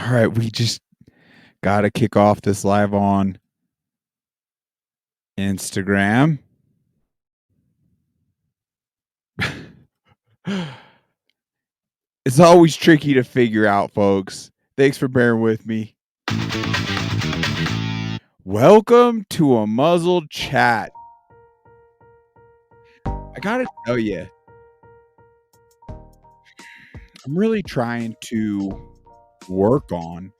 All right, we just got to kick off this live on Instagram. It's always tricky to figure out, folks. Thanks for bearing with me. Welcome to a muzzled chat. I got to tell you, I'm really trying to work on,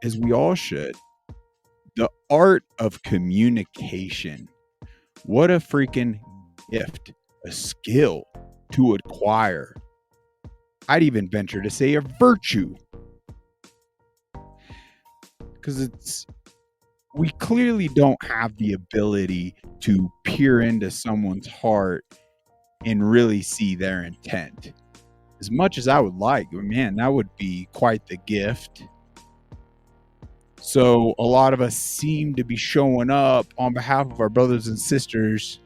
as we all should, the art of communication. What a freaking gift, a skill to acquire. I'd even venture to say a virtue. Because we clearly don't have the ability to peer into someone's heart and really see their intent. As much as I would like, man, that would be quite the gift. So a lot of us seem to be showing up on behalf of our brothers and sisters,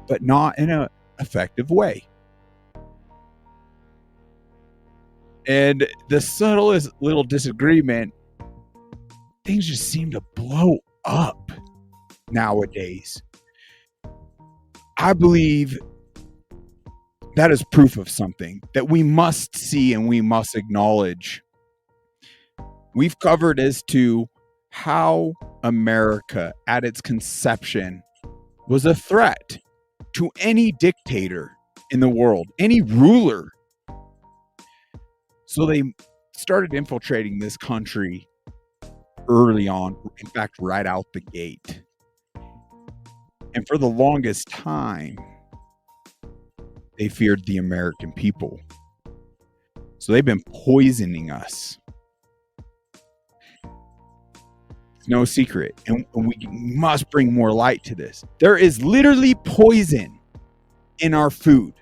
but not in an effective way. And the subtlest little disagreement, things just seem to blow up nowadays. I believe that is proof of something that we must see and we must acknowledge. We've covered as to how America at its conception was a threat to any dictator in the world, any ruler. So they started infiltrating this country early on, in fact, right out the gate. And for the longest time, they feared the American people. So they've been poisoning us. It's no secret. And we must bring more light to this. There is literally poison in our food.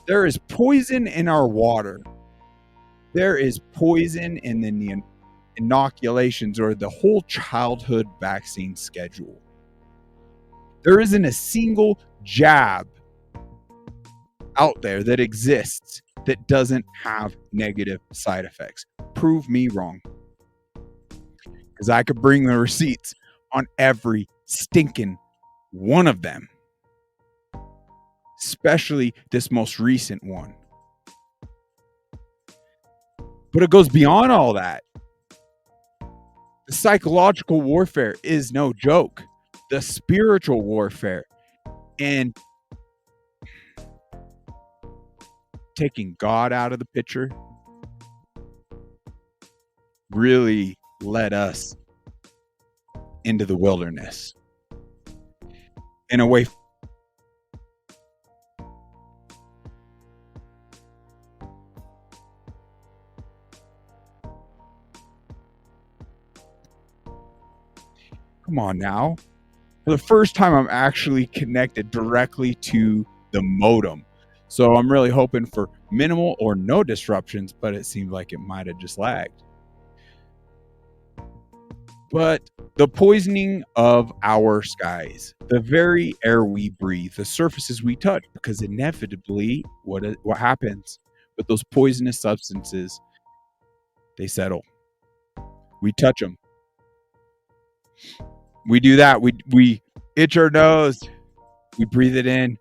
There is poison in our water. There is poison in the inoculations or the whole childhood vaccine schedule. There isn't a single jab out there that exists that doesn't have negative side effects. Prove me wrong. Because I could bring the receipts on every stinking one of them. Especially this most recent one. But it goes beyond all that. The psychological warfare is no joke. The spiritual warfare and taking God out of the picture really led us into the wilderness in a way. Come on now. For the first time, I'm actually connected directly to the modem. So I'm really hoping for minimal or no disruptions, but it seemed like it might have just lagged. But the poisoning of our skies, the very air we breathe, the surfaces we touch, because inevitably what happens with those poisonous substances, they settle. We touch them. We do that. We itch our nose. We breathe it in.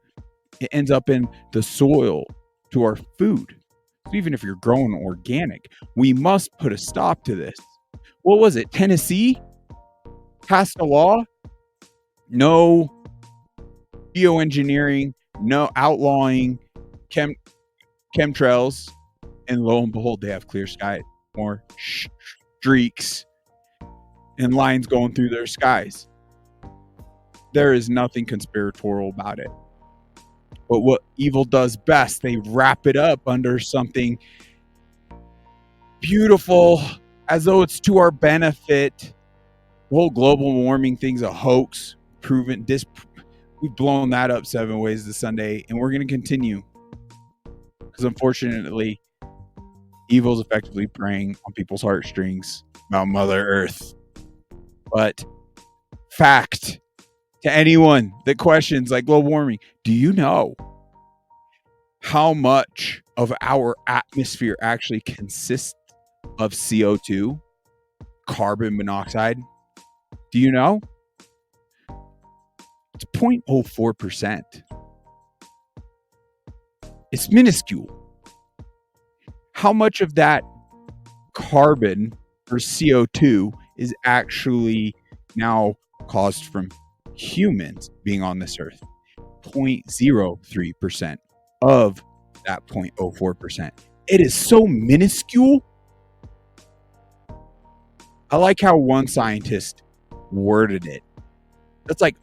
It ends up in the soil to our food. So even if you're growing organic, we must put a stop to this. What was it? Tennessee passed a law. No geoengineering, no outlawing chemtrails. And lo and behold, they have clear sky. More streaks and lines going through their skies. There is nothing conspiratorial about it. But what evil does best, they wrap it up under something beautiful, as though it's to our benefit. The whole global warming thing's a hoax, proven. We've blown that up 7 ways to Sunday, and we're going to continue. Because unfortunately, evil is effectively preying on people's heartstrings about Mother Earth. But fact, to anyone that questions like global warming, do you know how much of our atmosphere actually consists of CO2, carbon monoxide. Do you know? It's 0.04%. It's minuscule. How much of that carbon or CO2 is actually now caused from humans being on this earth? 0.03% of that 0.04%. It is so minuscule. I like how one scientist worded it. That's like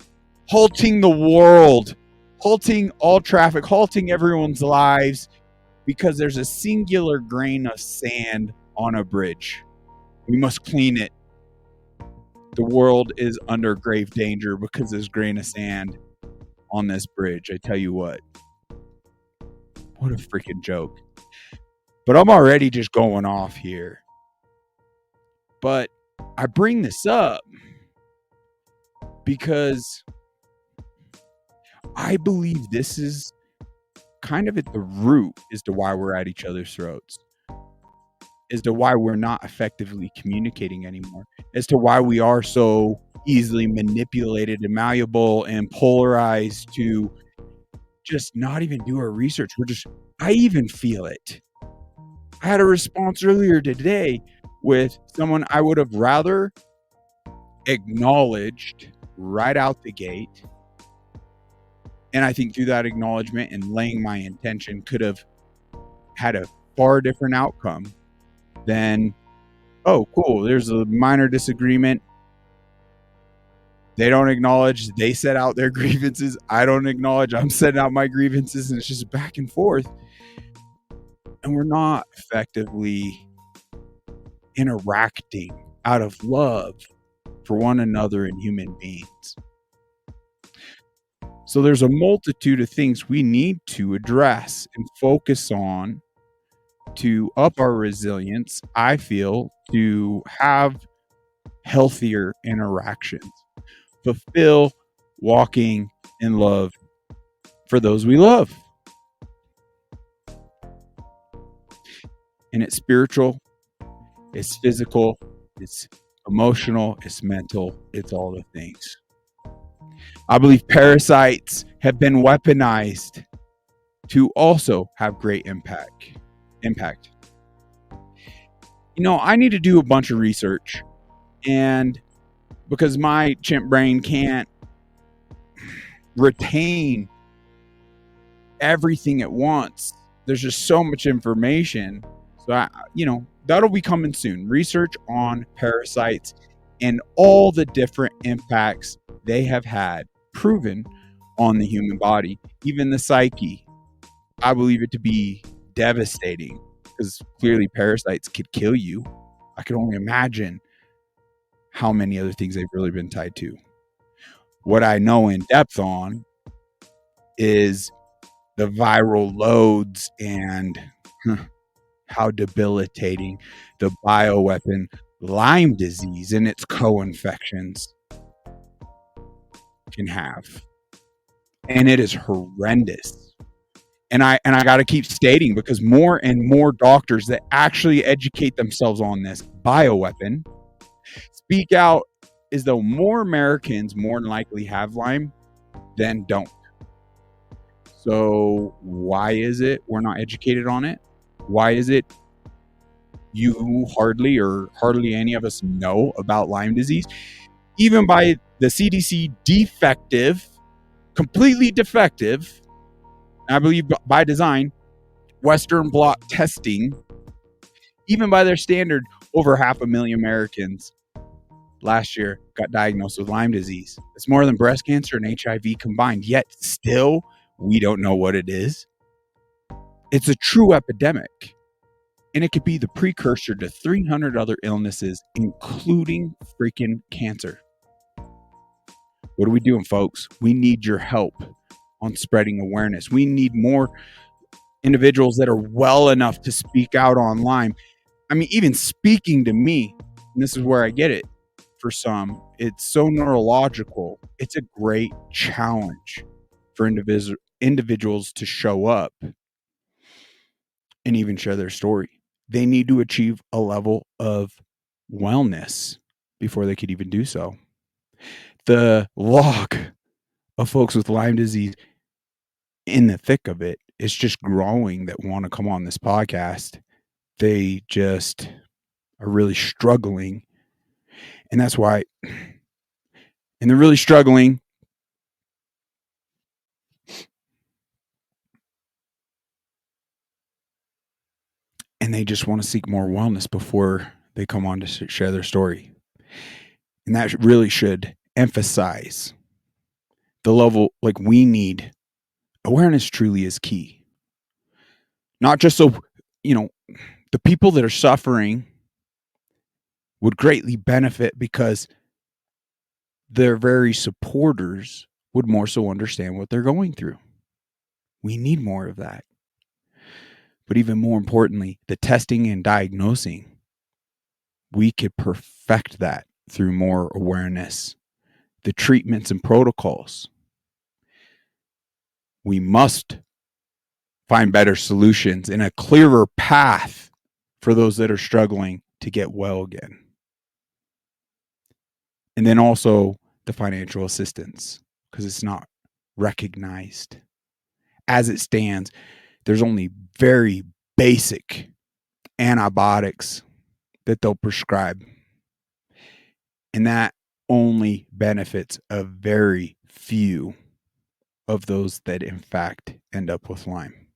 halting the world, halting all traffic, halting everyone's lives because there's a singular grain of sand on a bridge. We must clean it. The world is under grave danger because there's a grain of sand on this bridge. I tell you what a freaking joke. But I'm already just going off here. But I bring this up because I believe this is kind of at the root as to why we're at each other's throats, as to why we're not effectively communicating anymore, as to why we are so easily manipulated and malleable and polarized to just not even do our research. I even feel it. I had a response earlier today with someone I would have rather acknowledged right out the gate. And I think through that acknowledgement and laying my intention could have had a far different outcome than, oh, cool, there's a minor disagreement. They don't acknowledge, they set out their grievances. I don't acknowledge, I'm setting out my grievances, and it's just back and forth. And we're not effectively interacting out of love for one another and human beings. So there's a multitude of things we need to address and focus on to up our resilience, I feel, to have healthier interactions, fulfill walking in love for those we love. And it's spiritual, it's physical, it's emotional, it's mental, it's all the things. I believe parasites have been weaponized to also have great impact. You know, I need to do a bunch of research, and because my chimp brain can't retain everything at once, there's just so much information. So that'll be coming soon. Research on parasites and all the different impacts they have had proven on the human body, even the psyche. I believe it to be devastating because clearly parasites could kill you. I could only imagine how many other things they've really been tied to. What I know in depth on is the viral loads and how debilitating the bioweapon Lyme disease and its co-infections can have. And it is horrendous. And I got to keep stating, because more and more doctors that actually educate themselves on this bioweapon speak out as though more Americans more than likely have Lyme than don't. So why is it we're not educated on it? Why is it you hardly any of us know about Lyme disease? Even by the CDC completely defective, I believe by design, Western blot testing, even by their standard, over 500,000 Americans last year got diagnosed with Lyme disease. It's more than breast cancer and HIV combined, yet still we don't know what it is. It's a true epidemic, and it could be the precursor to 300 other illnesses, including freaking cancer. What are we doing, folks? We need your help on spreading awareness. We need more individuals that are well enough to speak out on Lyme. I mean, even speaking to me, and this is where I get it for some, it's so neurological. It's a great challenge for individuals to show up and even share their story. they need to achieve a level of wellness before they could even do so. The log of folks with Lyme disease in the thick of it is just growing that want to come on this podcast. They just are really struggling. And that's why, and they're really struggling. And they just want to seek more wellness before they come on to share their story. And that really should emphasize the level, like we need awareness truly is key. Not just so, the people that are suffering would greatly benefit because their very supporters would more so understand what they're going through. We need more of that. But even more importantly, the testing and diagnosing, we could perfect that through more awareness. The treatments and protocols, we must find better solutions and a clearer path for those that are struggling to get well again. And then also the financial assistance, because it's not recognized. As it stands, there's only very basic antibiotics that they'll prescribe. And that only benefits a very few of those that in fact end up with Lyme.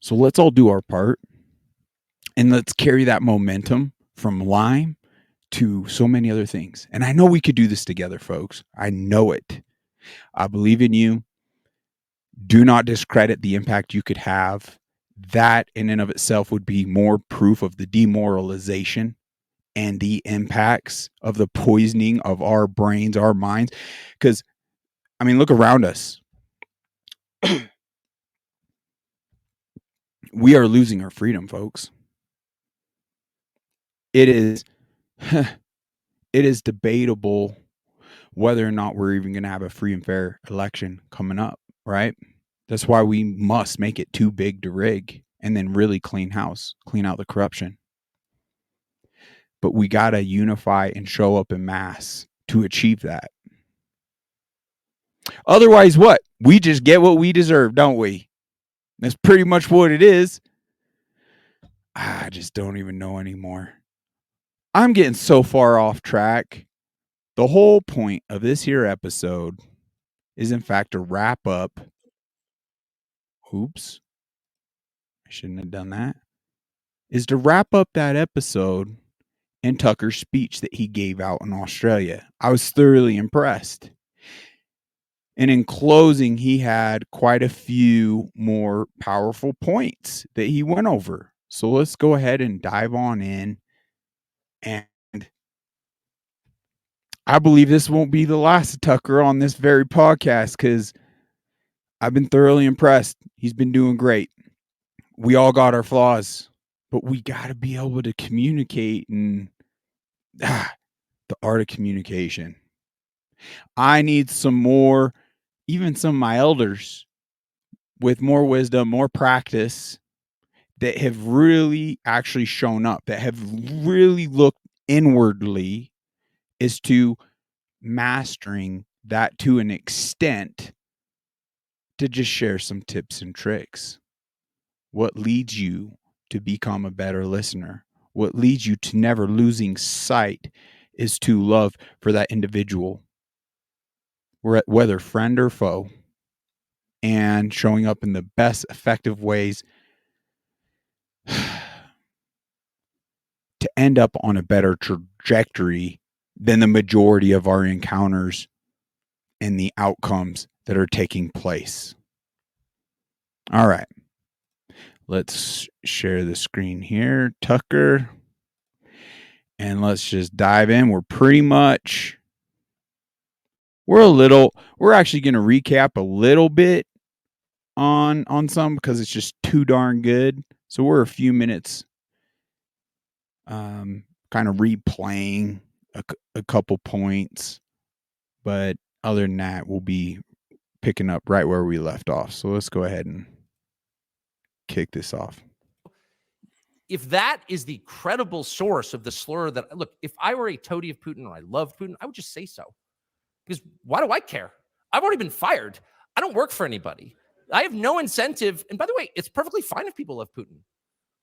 So let's all do our part and let's carry that momentum from Lyme to so many other things. And I know we could do this together, folks. I know it. I believe in you. Do not discredit the impact you could have. That in and of itself would be more proof of the demoralization and the impacts of the poisoning of our brains, our minds. Because, I mean, look around us. We are losing our freedom, folks. It is debatable whether or not we're even going to have a free and fair election coming up, right? That's why we must make it too big to rig and then really clean house, clean out the corruption. But we got to unify and show up in mass to achieve that. Otherwise, what? We just get what we deserve, don't we? That's pretty much what it is. I just don't even know anymore. I'm getting so far off track. The whole point of this here episode is, in fact, to wrap up. Oops. I shouldn't have done that. Is to wrap up that episode in Tucker's speech that he gave out in Australia. I was thoroughly impressed. And in closing, he had quite a few more powerful points that he went over. So let's go ahead and dive on in. And I believe this won't be the last of Tucker on this very podcast because I've been thoroughly impressed. He's been doing great. We all got our flaws, but we got to be able to communicate and the art of communication. I need some more, even some of my elders with more wisdom, more practice that have really actually shown up, that have really looked inwardly as to mastering that to an extent to just share some tips and tricks. What leads you to become a better listener? What leads you to never losing sight is to love for that individual, whether friend or foe, and showing up in the best effective ways to end up on a better trajectory than the majority of our encounters and the outcomes that are taking place. All right. Let's share the screen here, Tucker. And let's just dive in. We're actually going to recap a little bit on some because it's just too darn good. So we're a few minutes kind of replaying a couple points. But other than that, we'll be picking up right where we left off. So let's go ahead and kick this off. if that is the credible source of the slur that, look, if I were a toady of Putin or I loved Putin, I would just say so. Because why do I care? I've already been fired. I don't work for anybody. I have no incentive. And by the way, it's perfectly fine if people love Putin.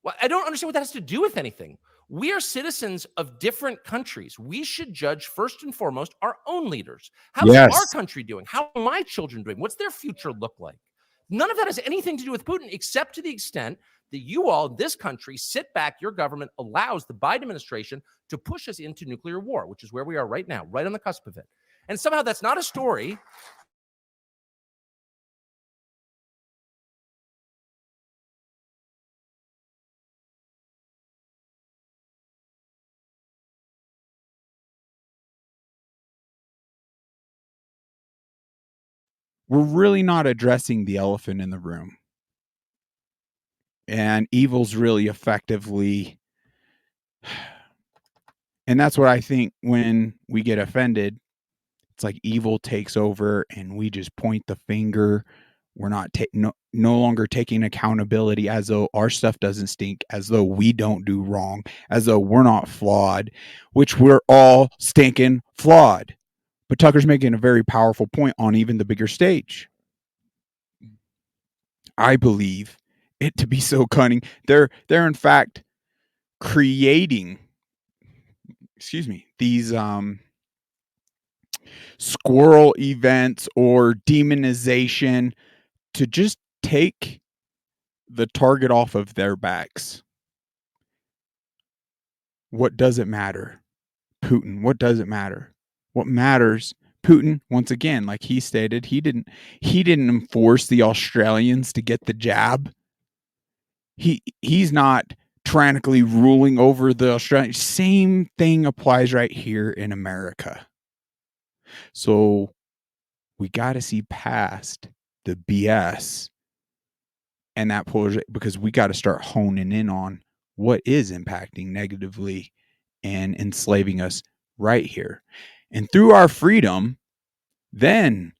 Well, I don't understand what that has to do with anything. We are citizens of different countries. We should judge first and foremost our own leaders. How's our country doing? How are my children doing? What's their future look like? None of that has anything to do with Putin, except to the extent that you all, this country, sit back, your government allows the Biden administration to push us into nuclear war, which is where we are right now, right on the cusp of it. And somehow that's not a story. We're really not addressing the elephant in the room. And evil's really effectively, and that's what I think when we get offended, it's like evil takes over and we just point the finger. We're not no longer taking accountability, as though our stuff doesn't stink, as though we don't do wrong, as though we're not flawed, which we're all stinking flawed. But Tucker's making a very powerful point on even the bigger stage. I believe it to be so cunning. They're in fact creating, these squirrel events or demonization to just take the target off of their backs. What does it matter? Putin. What does it matter? What matters? Putin, once again, like he stated, he didn't enforce the Australians to get the jab. He's not tyrannically ruling over the Australians. Same thing applies right here in America. So we got to see past the BS and that polarization, because we got to start honing in on what is impacting negatively and enslaving us right here. And through our freedom, then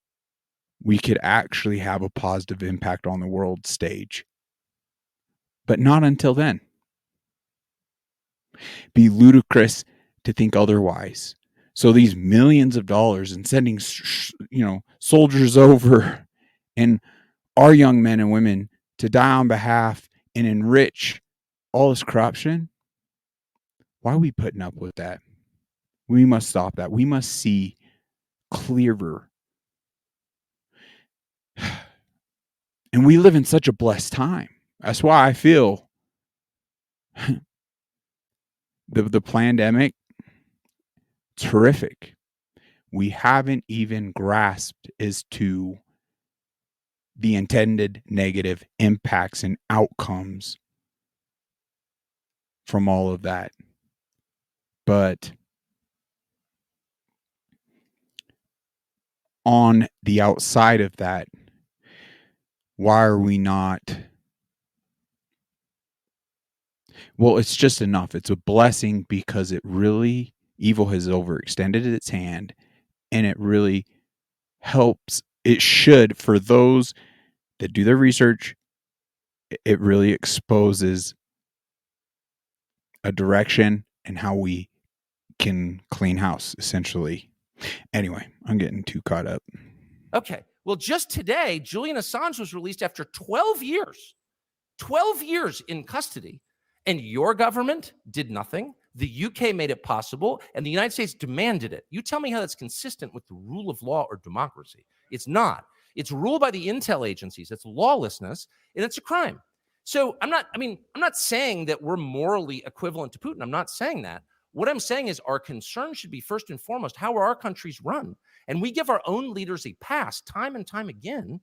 we could actually have a positive impact on the world stage. But not until then. Be ludicrous to think otherwise. So these millions of dollars and sending, soldiers over and our young men and women to die on behalf and enrich all this corruption, why are we putting up with that? We must stop that. We must see clearer. And we live in such a blessed time. That's why I feel the pandemic, terrific. We haven't even grasped as to the intended negative impacts and outcomes from all of that. But on the outside of that, why are we not? Well, it's just enough. It's a blessing because it really, evil has overextended its hand, and it really helps. It should, for those that do their research, it really exposes a direction and how we can clean house, essentially. Anyway, I'm getting too caught up. Okay. Well, just today, Julian Assange was released after 12 years. 12 years in custody. And your government did nothing. The UK made it possible, and the United States demanded it. You tell me how that's consistent with the rule of law or democracy. It's not. It's ruled by the intel agencies. It's lawlessness, and it's a crime. So I'm not saying that we're morally equivalent to Putin. I'm not saying that. What I'm saying is our concern should be first and foremost, how are our countries run? And we give our own leaders a pass time and time again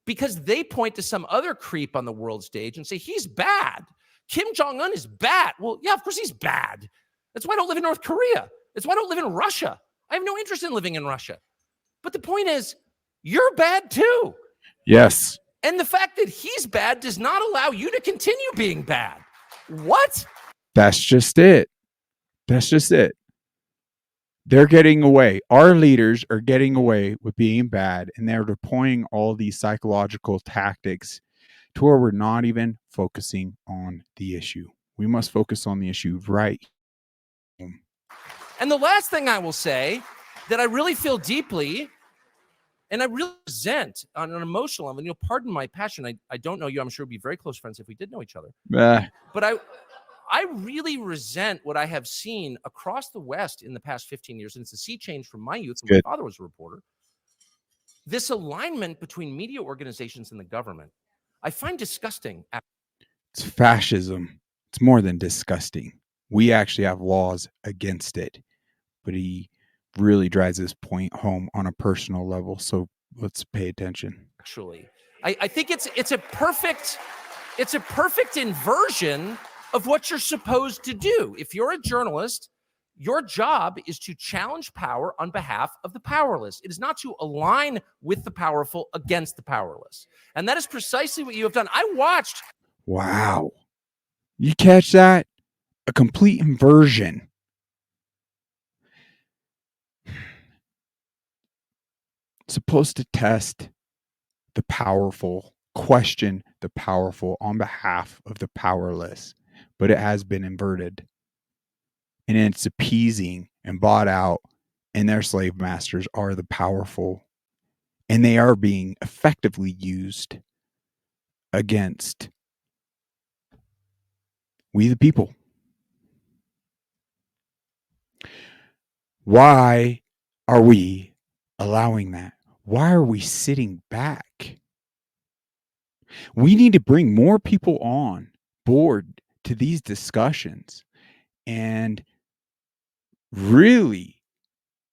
because they point to some other creep on the world stage and say, he's bad. Kim Jong-un is bad. Well, yeah, of course he's bad. That's why I don't live in North Korea. That's why I don't live in Russia. I have no interest in living in Russia. But the point is, you're bad too. Yes. And the fact that he's bad does not allow you to continue being bad. What? That's just it. That's just it. They're getting away. Our leaders are getting away with being bad, and they're deploying all these psychological tactics to where we're not even focusing on the issue, We must focus on the issue right. And the last thing I will say that I really feel deeply and I really resent on an emotional level, and you'll pardon my passion. I don't know you. I'm sure we'd be very close friends if we did know each other. But I really resent what I have seen across the West in the past 15 years, and it's a sea change from my youth when my father was a reporter. This alignment between media organizations and the government, I find disgusting. It's fascism. It's more than disgusting. We actually have laws against it, but he really drives this point home on a personal level. So let's pay attention. Actually, I think it's a perfect inversion of what you're supposed to do. If you're a journalist, your job is to challenge power on behalf of the powerless. It is not to align with the powerful against the powerless. And that is precisely what you have done. I watched. Wow. You catch that? A complete inversion. It's supposed to test the powerful, question the powerful on behalf of the powerless, but it has been inverted. And it's appeasing and bought out, and their slave masters are the powerful, and they are being effectively used against we the people. Why are we allowing that? Why are we sitting back? We need to bring more people on board to these discussions and really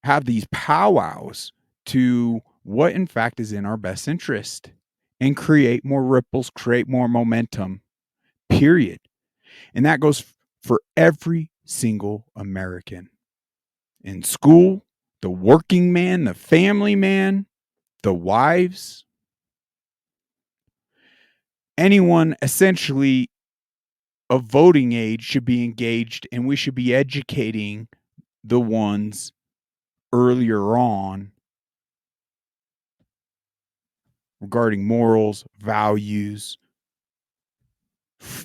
have these powwows to what in fact is in our best interest and create more ripples, create more momentum, period. And that goes for every single American in school, the working man, the family man, the wives, anyone essentially of voting age should be engaged, and we should be educating the ones earlier on regarding morals, values,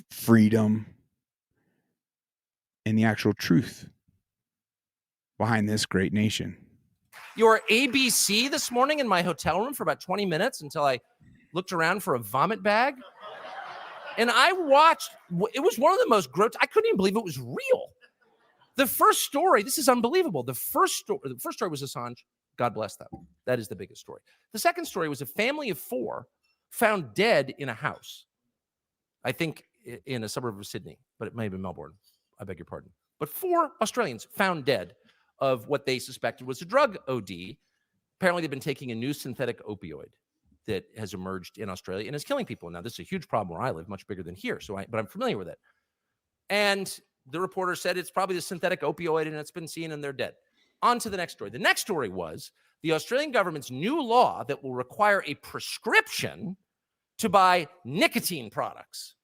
freedom, and the actual truth behind this great nation. Your ABC this morning in my hotel room for about 20 minutes until I looked around for a vomit bag. And I watched, it was one of the most grotesque, I couldn't even believe it was real. The first story, this is unbelievable. The first story was Assange. God bless them. That is the biggest story. The second story was a family of 4 found dead in a house. I think in a suburb of Sydney, but it may have been Melbourne. I beg your pardon. But 4 Australians found dead of what they suspected was a drug OD. Apparently, they've been taking a new synthetic opioid that has emerged in Australia and is killing people. Now, this is a huge problem where I live, much bigger than here. But I'm familiar with it. And the reporter said it's probably the synthetic opioid and it's been seen and they're dead. On to the next story. The next story was the Australian government's new law that will require a prescription to buy nicotine products.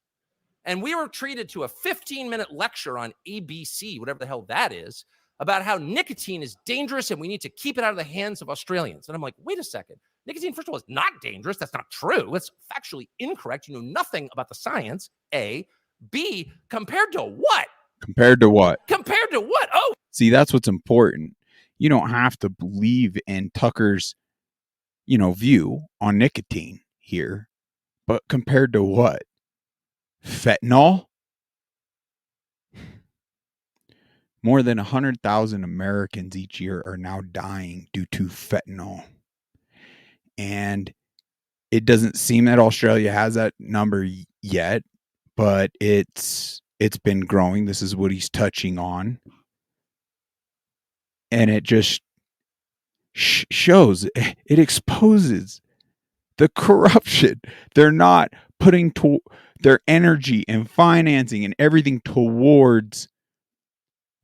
And we were treated to a 15-minute lecture on ABC, whatever the hell that is, about how nicotine is dangerous and we need to keep it out of the hands of Australians. And I'm like, wait a second. Nicotine, first of all, is not dangerous. That's not true. It's factually incorrect. You know nothing about the science, A. B, compared to what? Compared to what? Compared to what? Oh. See, that's what's important. You don't have to believe in Tucker's, view on nicotine here. But compared to what? Fentanyl? More than 100,000 Americans each year are now dying due to fentanyl. And it doesn't seem that Australia has that number yet, but it's been growing. This is what he's touching on. And it just shows, it exposes the corruption. They're not putting their energy and financing and everything towards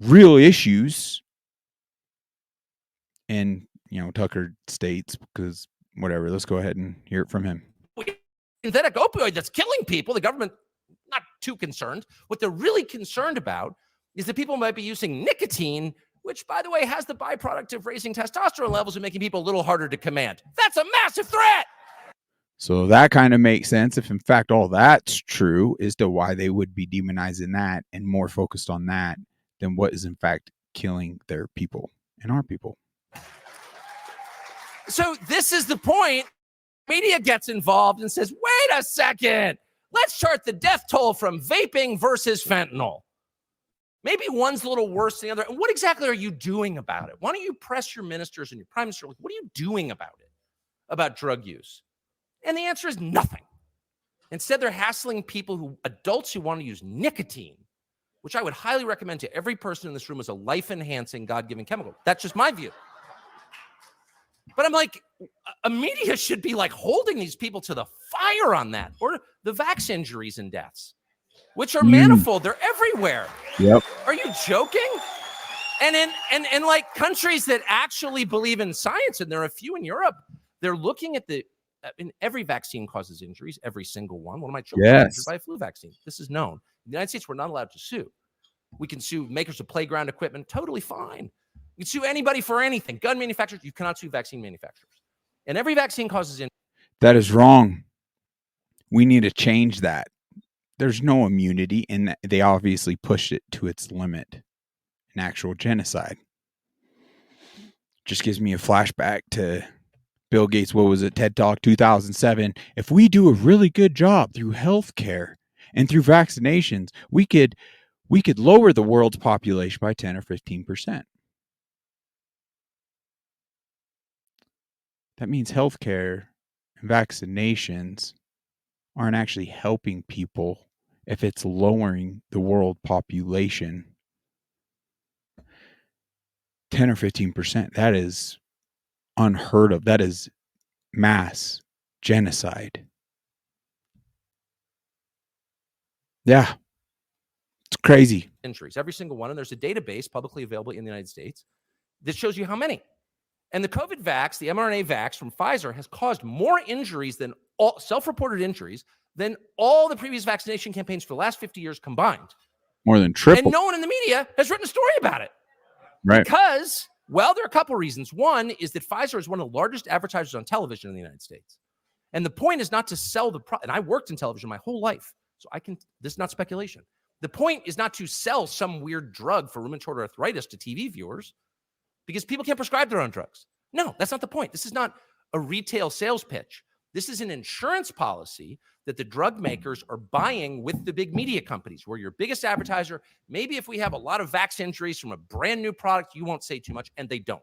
real issues. And, Tucker states, because whatever, let's go ahead and hear it from him. Synthetic opioid that's killing people, the government not too concerned. What they're really concerned about is that people might be using nicotine, which, by the way, has the byproduct of raising testosterone levels and making people a little harder to command. That's a massive threat. So that kind of makes sense if in fact all that's true as to why they would be demonizing that and more focused on that than what is in fact killing their people and our people. So this is the point. Media gets involved and says, wait a second, let's chart the death toll from vaping versus fentanyl. Maybe one's a little worse than the other. And what exactly are you doing about it? Why don't you press your ministers and your prime minister? Like, what are you doing about it, about drug use? And the answer is nothing. Instead, they're hassling people, adults who want to use nicotine, which I would highly recommend to every person in this room as a life-enhancing, God-given chemical. That's just my view. But I'm like, a media should be like holding these people to the fire on that, or the vax injuries and deaths, which are manifold. They're everywhere. Yep. Are you joking? And in like countries that actually believe in science, and there are a few in Europe, they're looking at every vaccine causes injuries, every single one. One of my children was injured by a flu vaccine. This is known. In the United States, we're not allowed to sue. We can sue makers of playground equipment, totally fine. You can sue anybody for anything. Gun manufacturers, you cannot sue vaccine manufacturers. And every vaccine causes injuries. That is wrong. We need to change that. There's no immunity, and they obviously pushed it to its limit. An actual genocide. Just gives me a flashback to Bill Gates, what was it, TED Talk 2007. If we do a really good job through healthcare and through vaccinations, we could lower the world's population by 10 or 15%. That means healthcare and vaccinations aren't actually helping people if it's lowering the world population 10 or 15%. That is unheard of. That is mass genocide. Yeah. It's crazy. Injuries, every single one. And there's a database publicly available in the United States that shows you how many. And the COVID vax, the mRNA vax from Pfizer, has caused more injuries than all self-reported injuries than all the previous vaccination campaigns for the last 50 years combined. More than triple. And no one in the media has written a story about it. Right. Because, well, there are a couple reasons. One is that Pfizer is one of the largest advertisers on television in the United States. And the point is not to sell the product. And I worked in television my whole life. So this is not speculation. The point is not to sell some weird drug for rheumatoid arthritis to TV viewers, because people can't prescribe their own drugs. No, that's not the point. This is not a retail sales pitch. This is an insurance policy that the drug makers are buying with the big media companies. We're your biggest advertiser. Maybe if we have a lot of vax injuries from a brand new product, you won't say too much, and they don't.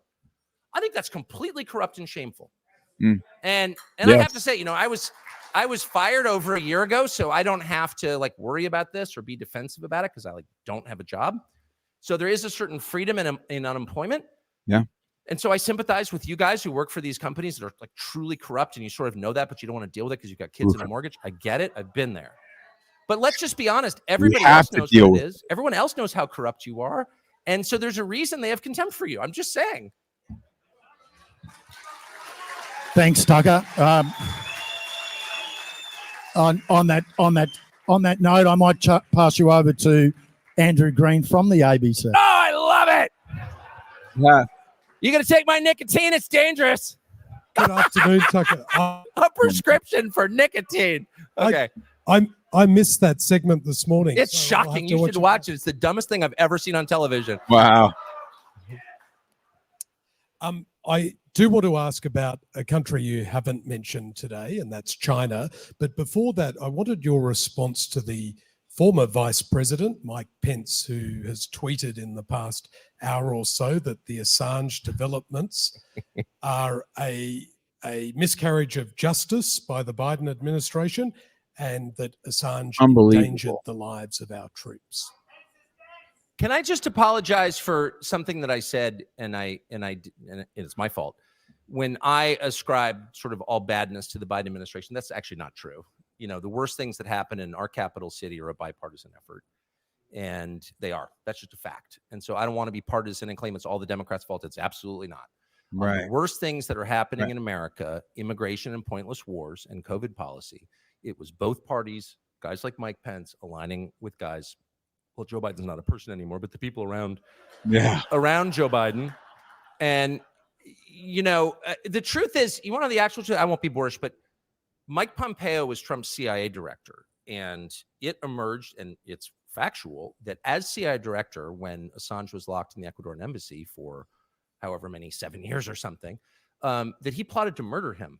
I think that's completely corrupt and shameful. And yes. I have to say, I was fired over a year ago, so I don't have to worry about this or be defensive about it because I don't have a job. So there is a certain freedom in unemployment. Yeah. And so I sympathize with you guys who work for these companies that are truly corrupt, and you sort of know that, but you don't want to deal with it because you've got kids and a mortgage. I get it. I've been there. But let's just be honest. Everybody else knows what it is. Everyone else knows how corrupt you are. And so there's a reason they have contempt for you. I'm just saying. Thanks, Tucker. On that note, I might pass you over to Andrew Green from the ABC. Oh, I love it. Yeah. You gonna take my nicotine? It's dangerous. Good afternoon, Tucker. A prescription for nicotine. Okay. I missed that segment this morning. It's shocking. You should watch it. It's the dumbest thing I've ever seen on television. Wow. I do want to ask about a country you haven't mentioned today, and that's China. But before that, I wanted your response to the former Vice President, Mike Pence, who has tweeted in the past hour or so that the Assange developments are a miscarriage of justice by the Biden administration, and that Assange endangered the lives of our troops. Can I just apologize for something that I said, and it's my fault. When I ascribed sort of all badness to the Biden administration, that's actually not true. The worst things that happen in our capital city are a bipartisan effort, and they are. That's just a fact. And so I don't want to be partisan and claim it's all the Democrats' fault. It's absolutely not. Right. The worst things that are happening in America, immigration and pointless wars and COVID policy, it was both parties, guys like Mike Pence aligning with guys. Well, Joe Biden's not a person anymore, but the people around Joe Biden. And, the truth is, you want to know the actual truth? I won't be boorish, but Mike Pompeo was Trump's CIA director, and it emerged, and it's factual, that as CIA director, when Assange was locked in the Ecuadorian embassy for however many, 7 years or something, that he plotted to murder him.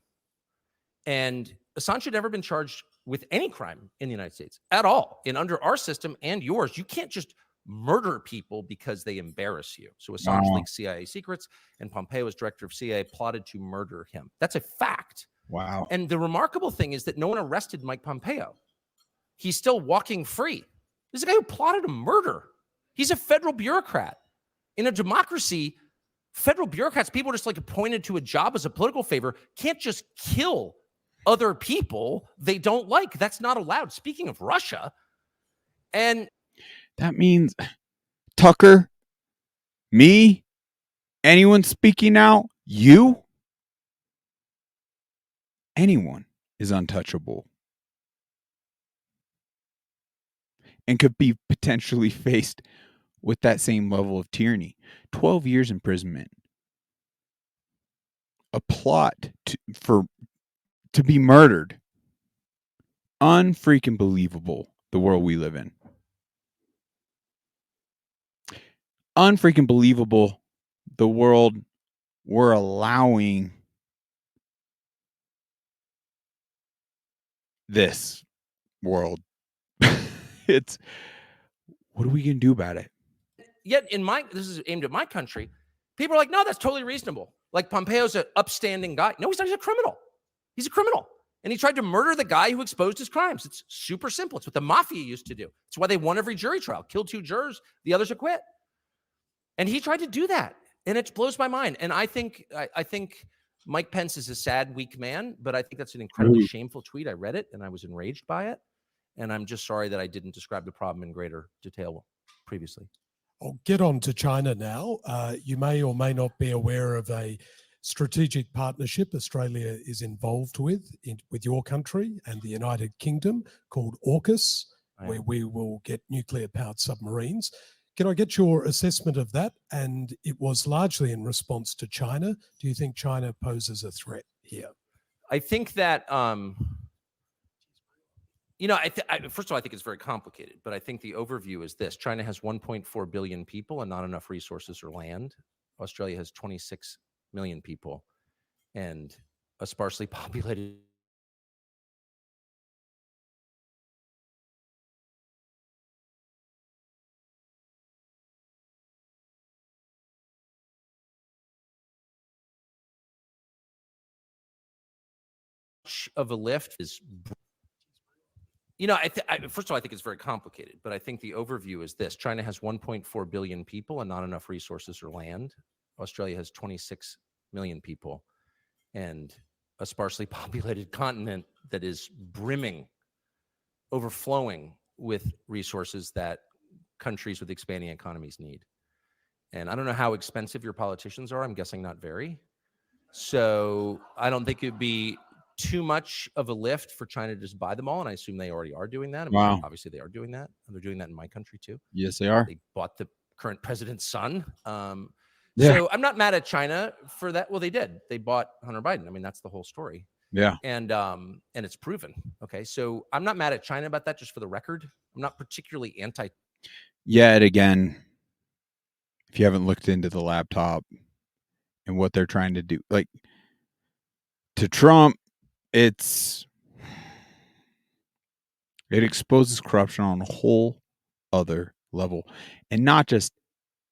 And Assange had never been charged with any crime in the United States at all. And under our system and yours, you can't just murder people because they embarrass you. So Assange leaked CIA secrets, and Pompeo, as director of CIA, plotted to murder him. That's a fact. Wow. And the remarkable thing is that no one arrested Mike Pompeo. He's still walking free. This is a guy who plotted a murder. He's a federal bureaucrat. In a democracy, federal bureaucrats, people just like appointed to a job as a political favor, can't just kill other people they don't like. That's not allowed. Speaking of Russia, and that means Tucker, me, anyone speaking out, you, anyone is untouchable and could be potentially faced with that same level of tyranny. 12 years imprisonment. A plot to be murdered. Unfreaking believable, the world we live in. Unfreaking believable, the world we're allowing this world. It's, what are we going to do about it? Yet this is aimed at my country, people are like, no, that's totally reasonable. Like Pompeo's an upstanding guy. No, he's not. He's a criminal. He's a criminal. And he tried to murder the guy who exposed his crimes. It's super simple. It's what the mafia used to do. It's why they won every jury trial. Killed 2 jurors, the others acquit. And he tried to do that. And it blows my mind. And I think Mike Pence is a sad, weak man, but I think that's an incredibly shameful tweet. I read it and I was enraged by it. And I'm just sorry that I didn't describe the problem in greater detail previously. I'll get on to China now. You may or may not be aware of a strategic partnership Australia is involved with your country and the United Kingdom called AUKUS, where we will get nuclear-powered submarines. Can I get your assessment of that? And it was largely in response to China. Do you think China poses a threat here? I think that, first of all, I think it's very complicated, but I think the overview is this. China has 1.4 billion people and not enough resources or land. Australia has 26 million people and a sparsely populated of a lift is, first of all, I think it's very complicated, but I think the overview is this. China has 1.4 billion people and not enough resources or land. Australia has 26 million people and a sparsely populated continent that is brimming, overflowing with resources that countries with expanding economies need. And I don't know how expensive your politicians are. I'm guessing not very. So I don't think it'd be too much of a lift for China to just buy them all. And I assume they already are doing that. I mean, wow. Obviously they are doing that. And they're doing that in my country too. Yes, they are. They bought the current president's son. Yeah. So I'm not mad at China for that. Well, they did. They bought Hunter Biden. I mean, that's the whole story. Yeah. And it's proven. Okay. So I'm not mad at China about that, just for the record. I'm not particularly anti. Yet again, if you haven't looked into the laptop and what they're trying to do, like to Trump, it exposes corruption on a whole other level, and not just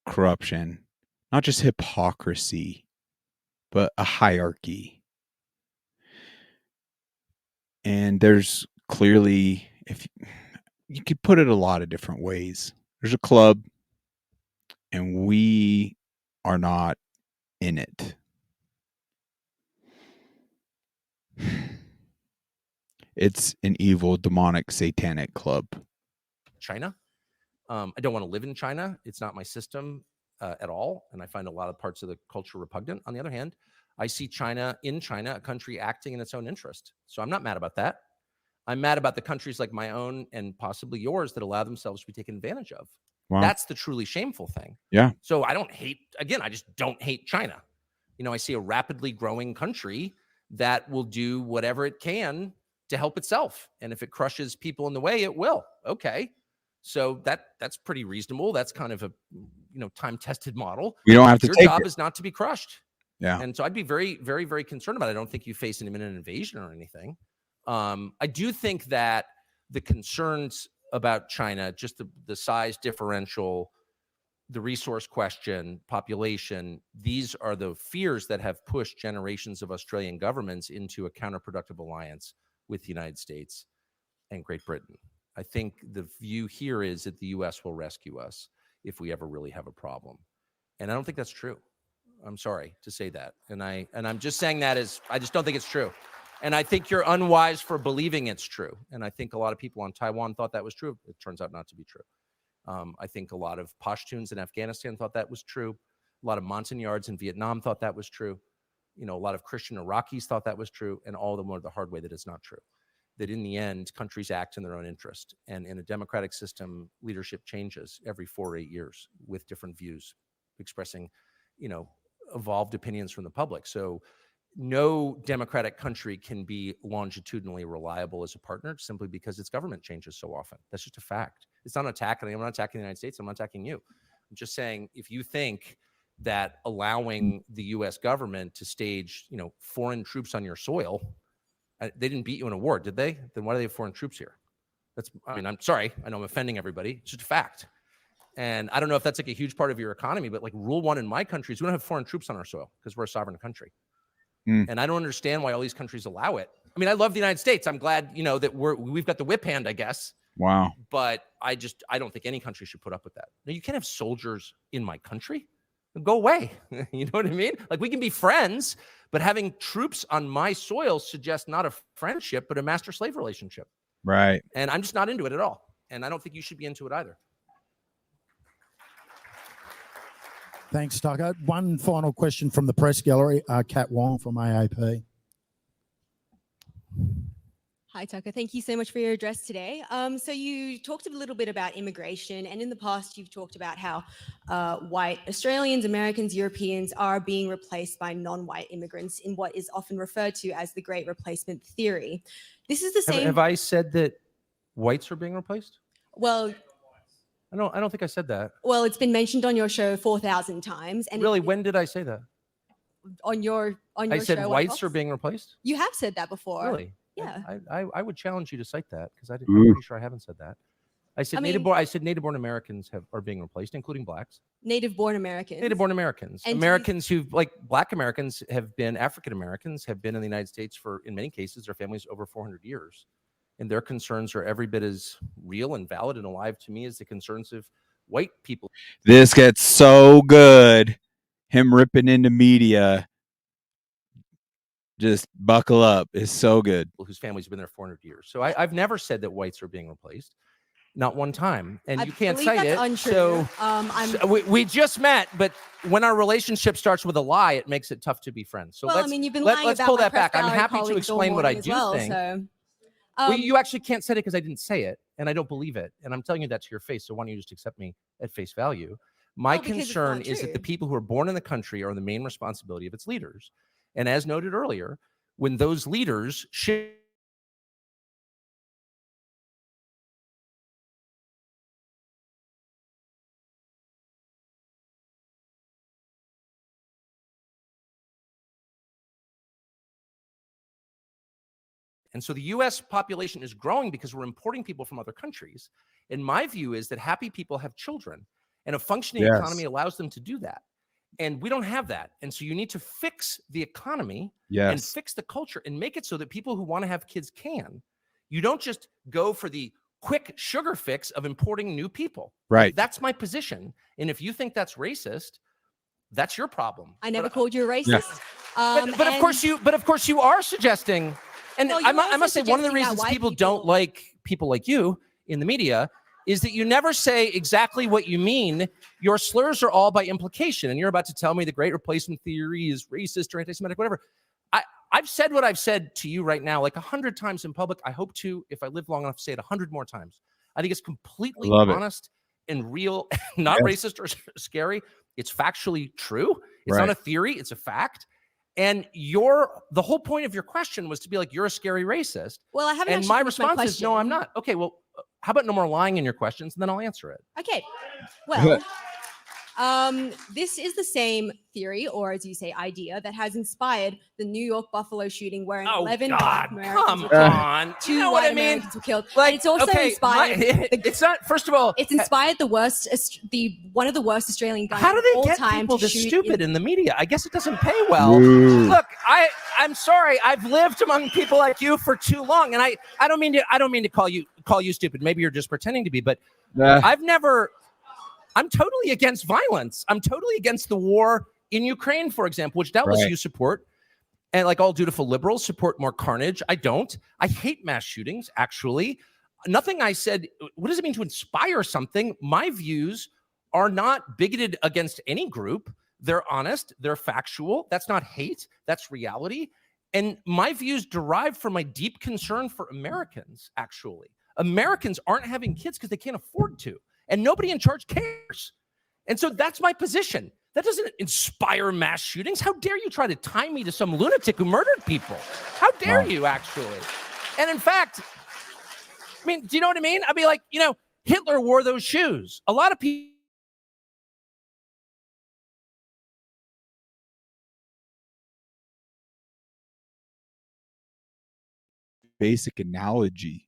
corruption, not just hypocrisy, but a hierarchy. And there's clearly, if you could put it a lot of different ways, there's a club and we are not in it. It's an evil, demonic, satanic club. China. I don't want to live in China. It's not my system at all. And I find a lot of parts of the culture repugnant. On the other hand, I see China, a country acting in its own interest. So I'm not mad about that. I'm mad about the countries like my own and possibly yours that allow themselves to be taken advantage of. Wow. That's the truly shameful thing. Yeah. So I just don't hate China. I see a rapidly growing country that will do whatever it can to help itself. And if it crushes people in the way, it will. Okay. So that's pretty reasonable. That's kind of a, time-tested model. We don't have to Your take job it. is not to be crushed. Yeah. And so I'd be very, very, very concerned about it. I don't think you face an imminent invasion or anything. I do think that the concerns about China, just the size differential, the resource question, population, these are the fears that have pushed generations of Australian governments into a counterproductive alliance with the United States and Great Britain. I think the view here is that the US will rescue us if we ever really have a problem. And I don't think that's true. I'm sorry to say that. And I'm just saying that I just don't think it's true. And I think you're unwise for believing it's true. And I think a lot of people on Taiwan thought that was true. It turns out not to be true. I think a lot of Pashtuns in Afghanistan thought that was true. A lot of Montagnards in Vietnam thought that was true. A lot of Christian Iraqis thought that was true. And all of them learned the hard way that it's not true. That in the end, countries act in their own interest. And in a democratic system, leadership changes every 4 or 8 years with different views, expressing, evolved opinions from the public. So no democratic country can be longitudinally reliable as a partner simply because its government changes so often. That's just a fact. It's not an attack. I'm not attacking the United States. I'm not attacking you. I'm just saying, if you think that allowing the U.S. government to stage, foreign troops on your soil, they didn't beat you in a war, did they? Then why do they have foreign troops here? I'm sorry. I know I'm offending everybody. It's just a fact. And I don't know if that's like a huge part of your economy, but like rule one in my country is we don't have foreign troops on our soil because we're a sovereign country. And I don't understand why all these countries allow it. I mean, I love the United States. I'm glad, that we've got the whip hand, I guess. Wow. But I don't think any country should put up with that. Now, you can't have soldiers in my country. Go away. You know what I mean? Like, we can be friends, but having troops on my soil suggests not a friendship, but a master-slave relationship. Right. And I'm just not into it at all. And I don't think you should be into it either. Thanks, Tucker. One final question from the press gallery. Kat Wong from AAP. Hi, Tucker. Thank you so much for your address today. So you talked a little bit about immigration, and in the past you've talked about how white Australians, Americans, Europeans are being replaced by non-white immigrants in what is often referred to as the Great Replacement Theory. This is the same. Have I said that whites are being replaced? Well, I don't think I said that. Well, it's been mentioned on your show 4,000 times. And really, when did I say that? On your I said show whites are being replaced? You have said that before. Really? Yeah. I would challenge you to cite that because I'm Ooh. pretty sure I haven't said that. I said I native-born Americans are being replaced, including blacks. Native-born Americans. Native-born Americans. And Americans who, like Black Americans, have been African Americans, have been in the United States for, in many cases, their families over 400 years. And their concerns are every bit as real and valid and alive to me as the concerns of white people. This gets so good. Him ripping into media. Just buckle up. It's so good. Whose families have been there 400 years. So I've never said that whites are being replaced. Not one time. And you can't cite it. Untrue. So we just met, but when our relationship starts with a lie, it makes it tough to be friends. So you've been lying let's about pull my that back. press I'm happy to gallery explain what I colleagues do all think. morning Well, you actually can't say it because I didn't say it, and I don't believe it. And I'm telling you that to your face, so why don't you just accept me at face value? My concern is that the people who are born in the country are the main responsibility of its leaders. And as noted earlier, when those leaders And so the US population is growing because we're importing people from other countries. And my view is that happy people have children, and a functioning economy allows them to do that. And we don't have that. And so you need to fix the economy and fix the culture and make it so that people who want to have kids can. You don't just go for the quick sugar fix of importing new people. Right. That's my position. And if you think that's racist, that's your problem. I never called you a racist. But of course you are suggesting. And I must say, one of the reasons people don't like people like you in the media is that you never say exactly what you mean. Your slurs are all by implication. And you're about to tell me the Great Replacement Theory is racist or anti-Semitic, whatever. I've said what I've said to you right now, like 100 times in public. I hope to, if I live long enough, say it 100 more times. I think it's completely honest and real, not racist or scary. It's factually true. It's not a theory. It's a fact. And the whole point of your question was to be like, you're a scary racist. Well, I haven't. And my response is, no, I'm not. Okay, well, how about no more lying in your questions, and then I'll answer it. Okay. Well, this is the same theory, or as you say, idea that has inspired the New York Buffalo shooting, where 11 black Americans were killed. Two white Americans were killed. Like, and it's also inspired. It's not. First of all, it's inspired one of the worst Australian guns. How do they all get time people to this shoot stupid in the media? I guess it doesn't pay well. Look, I'm sorry. I've lived among people like you for too long, and I don't mean to call you stupid. Maybe you're just pretending to be, but I'm totally against violence. I'm totally against the war in Ukraine, for example, which doubtless you support. And like all dutiful liberals support more carnage. I don't. I hate mass shootings, actually. Nothing I said. What does it mean to inspire something? My views are not bigoted against any group. They're honest. They're factual. That's not hate. That's reality. And my views derive from my deep concern for Americans, actually. Americans aren't having kids because they can't afford to. And nobody in charge cares. And so that's my position. That doesn't inspire mass shootings. How dare you try to tie me to some lunatic who murdered people? How dare you, actually? And in fact, I mean, do you know what I mean? I'd be like, Hitler wore those shoes. A lot of people. Basic analogy.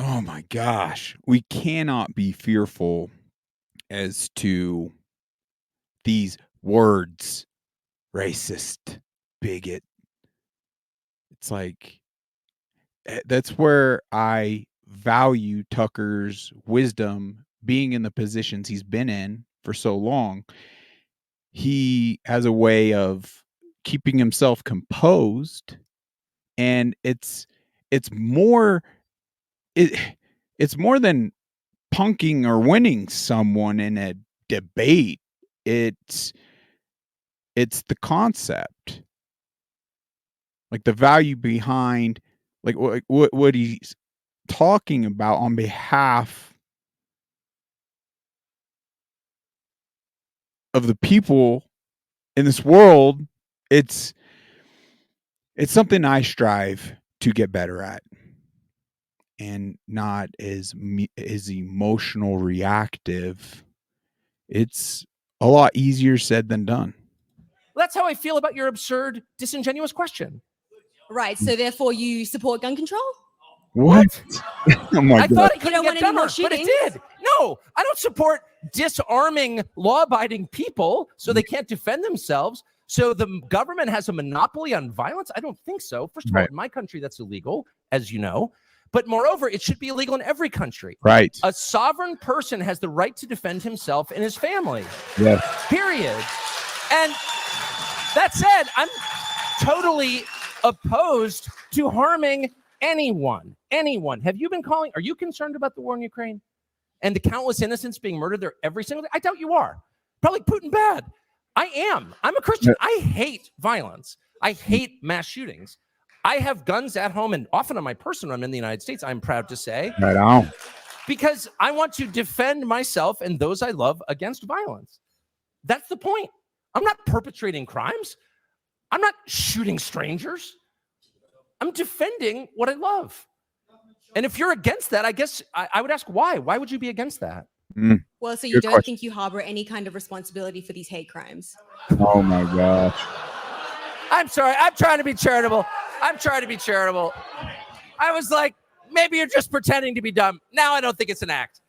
Oh my gosh. We cannot be fearful as to these words. Racist, bigot. It's like, that's where I value Tucker's wisdom, being in the positions he's been in for so long. He has a way of keeping himself composed, and it's more than punking or winning someone in a debate. It's the concept, like the value behind, like what he's talking about on behalf of the people in this world. It's something I strive to get better at, and not as emotional reactive. It's a lot easier said than done. That's how I feel about your absurd, disingenuous question. Right. So therefore, you support gun control? What? Oh my I God. thought it couldn't don't get want any dumber, more but it shootings? did. No, I don't support disarming law-abiding people so they can't defend themselves. So the government has a monopoly on violence? I don't think so. First of all, in my country, that's illegal, as you know. But moreover, it should be illegal in every country. Right. A sovereign person has the right to defend himself and his family. Yes. Period. And that said, I'm totally opposed to harming anyone. Have you been calling? Are you concerned about the war in Ukraine and the countless innocents being murdered there every single day? I doubt you are. Probably Putin bad. I am. I'm a Christian. I hate violence. I hate mass shootings. I have guns at home, and often on my person when I'm in the United States, I'm proud to say. Right on. Because I want to defend myself and those I love against violence. That's the point. I'm not perpetrating crimes. I'm not shooting strangers. I'm defending what I love. And if you're against that, I guess I would ask why. Why would you be against that? Well, so you don't think you harbor any kind of responsibility for these hate crimes? Oh my gosh. I'm sorry. I'm trying to be charitable. I was like, maybe you're just pretending to be dumb. Now I don't think it's an act.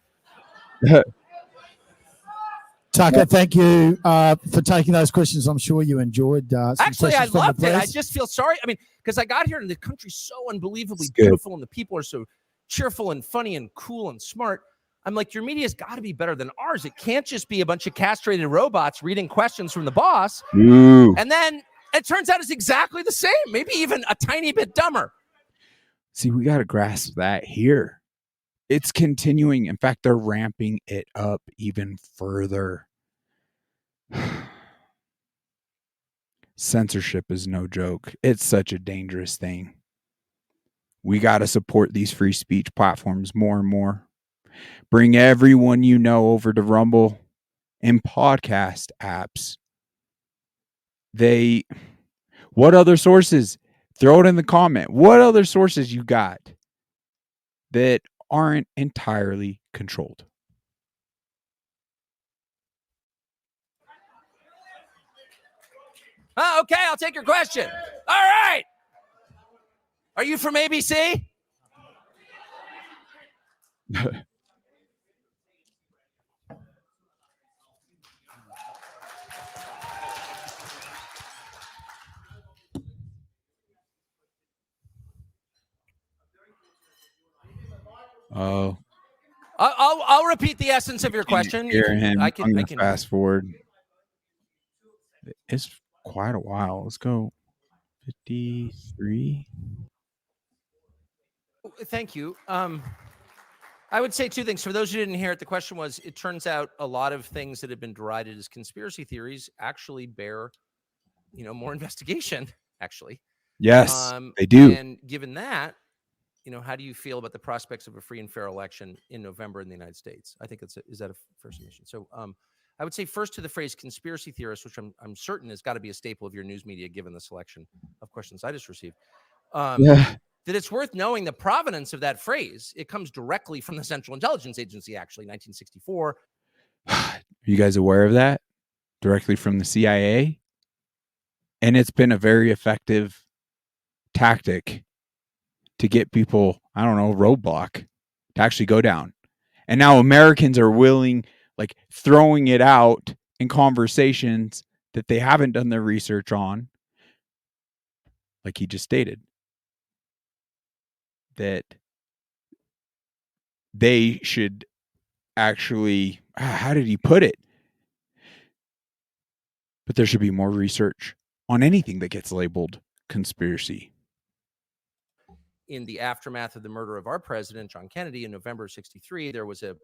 Tucker, thank you for taking those questions. I'm sure you enjoyed. Actually, I loved it. I just feel sorry. I mean, because I got here and the country's so unbelievably beautiful and the people are so cheerful and funny and cool and smart. I'm like, your media's got to be better than ours. It can't just be a bunch of castrated robots reading questions from the boss. Ooh. And then it turns out it's exactly the same, maybe even a tiny bit dumber. See, we got to grasp that here. It's continuing. In fact, they're ramping it up even further. Censorship is no joke. It's such a dangerous thing. We got to support these free speech platforms more and more. Bring everyone you know over to Rumble and podcast apps. what other sources? Throw it in the comment. What other sources you got that aren't entirely controlled? Oh, okay, I'll take your question. All right. Are you from ABC? Oh, I'll repeat the essence of your question. hear him. I I'm gonna can fast forward. It's quite a while. Let's go. 53. Thank you. I would say two things. For those who didn't hear it, the question was, it turns out a lot of things that have been derided as conspiracy theories actually bear, more investigation, actually. Yes, they do. And given that, how do you feel about the prospects of a free and fair election in November in the United States? I think is that a fair submission? So I would say first to the phrase conspiracy theorist, which I'm certain has got to be a staple of your news media, given the selection of questions I just received. Yeah. That it's worth knowing the provenance of that phrase. It comes directly from the Central Intelligence Agency, actually, 1964. Are you guys aware of that? Directly from the CIA? And it's been a very effective tactic to get people, I don't know, roadblock to actually go down. And now Americans are willing, like throwing it out in conversations that they haven't done their research on, like he just stated, that they should actually, how did he put it? But there should be more research on anything that gets labeled conspiracy. In the aftermath of the murder of our president, John Kennedy, in November of 1963, there was a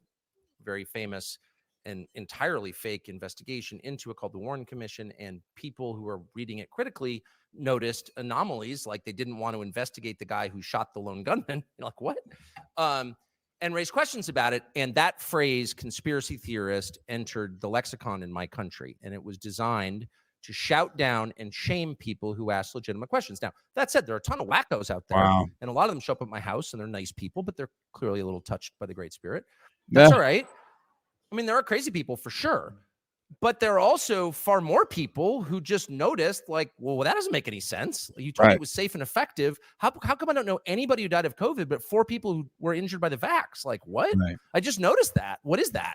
very famous and entirely fake investigation into it called the Warren Commission, and people who were reading it critically noticed anomalies, like they didn't want to investigate the guy who shot the lone gunman. You're like, what? And raised questions about it. And that phrase, conspiracy theorist, entered the lexicon in my country, and it was designed to shout down and shame people who ask legitimate questions. Now, that said, there are a ton of wackos out there, Wow. and a lot of them show up at my house, and they're nice people, but they're clearly a little touched by the Great Spirit. That's all right. I mean, there are crazy people for sure, but there are also far more people who just noticed, like, well, that doesn't make any sense. You told me it was safe and effective. How come I don't know anybody who died of COVID, but 4 people who were injured by the vax? Like, what? Right. I just noticed that. What is that?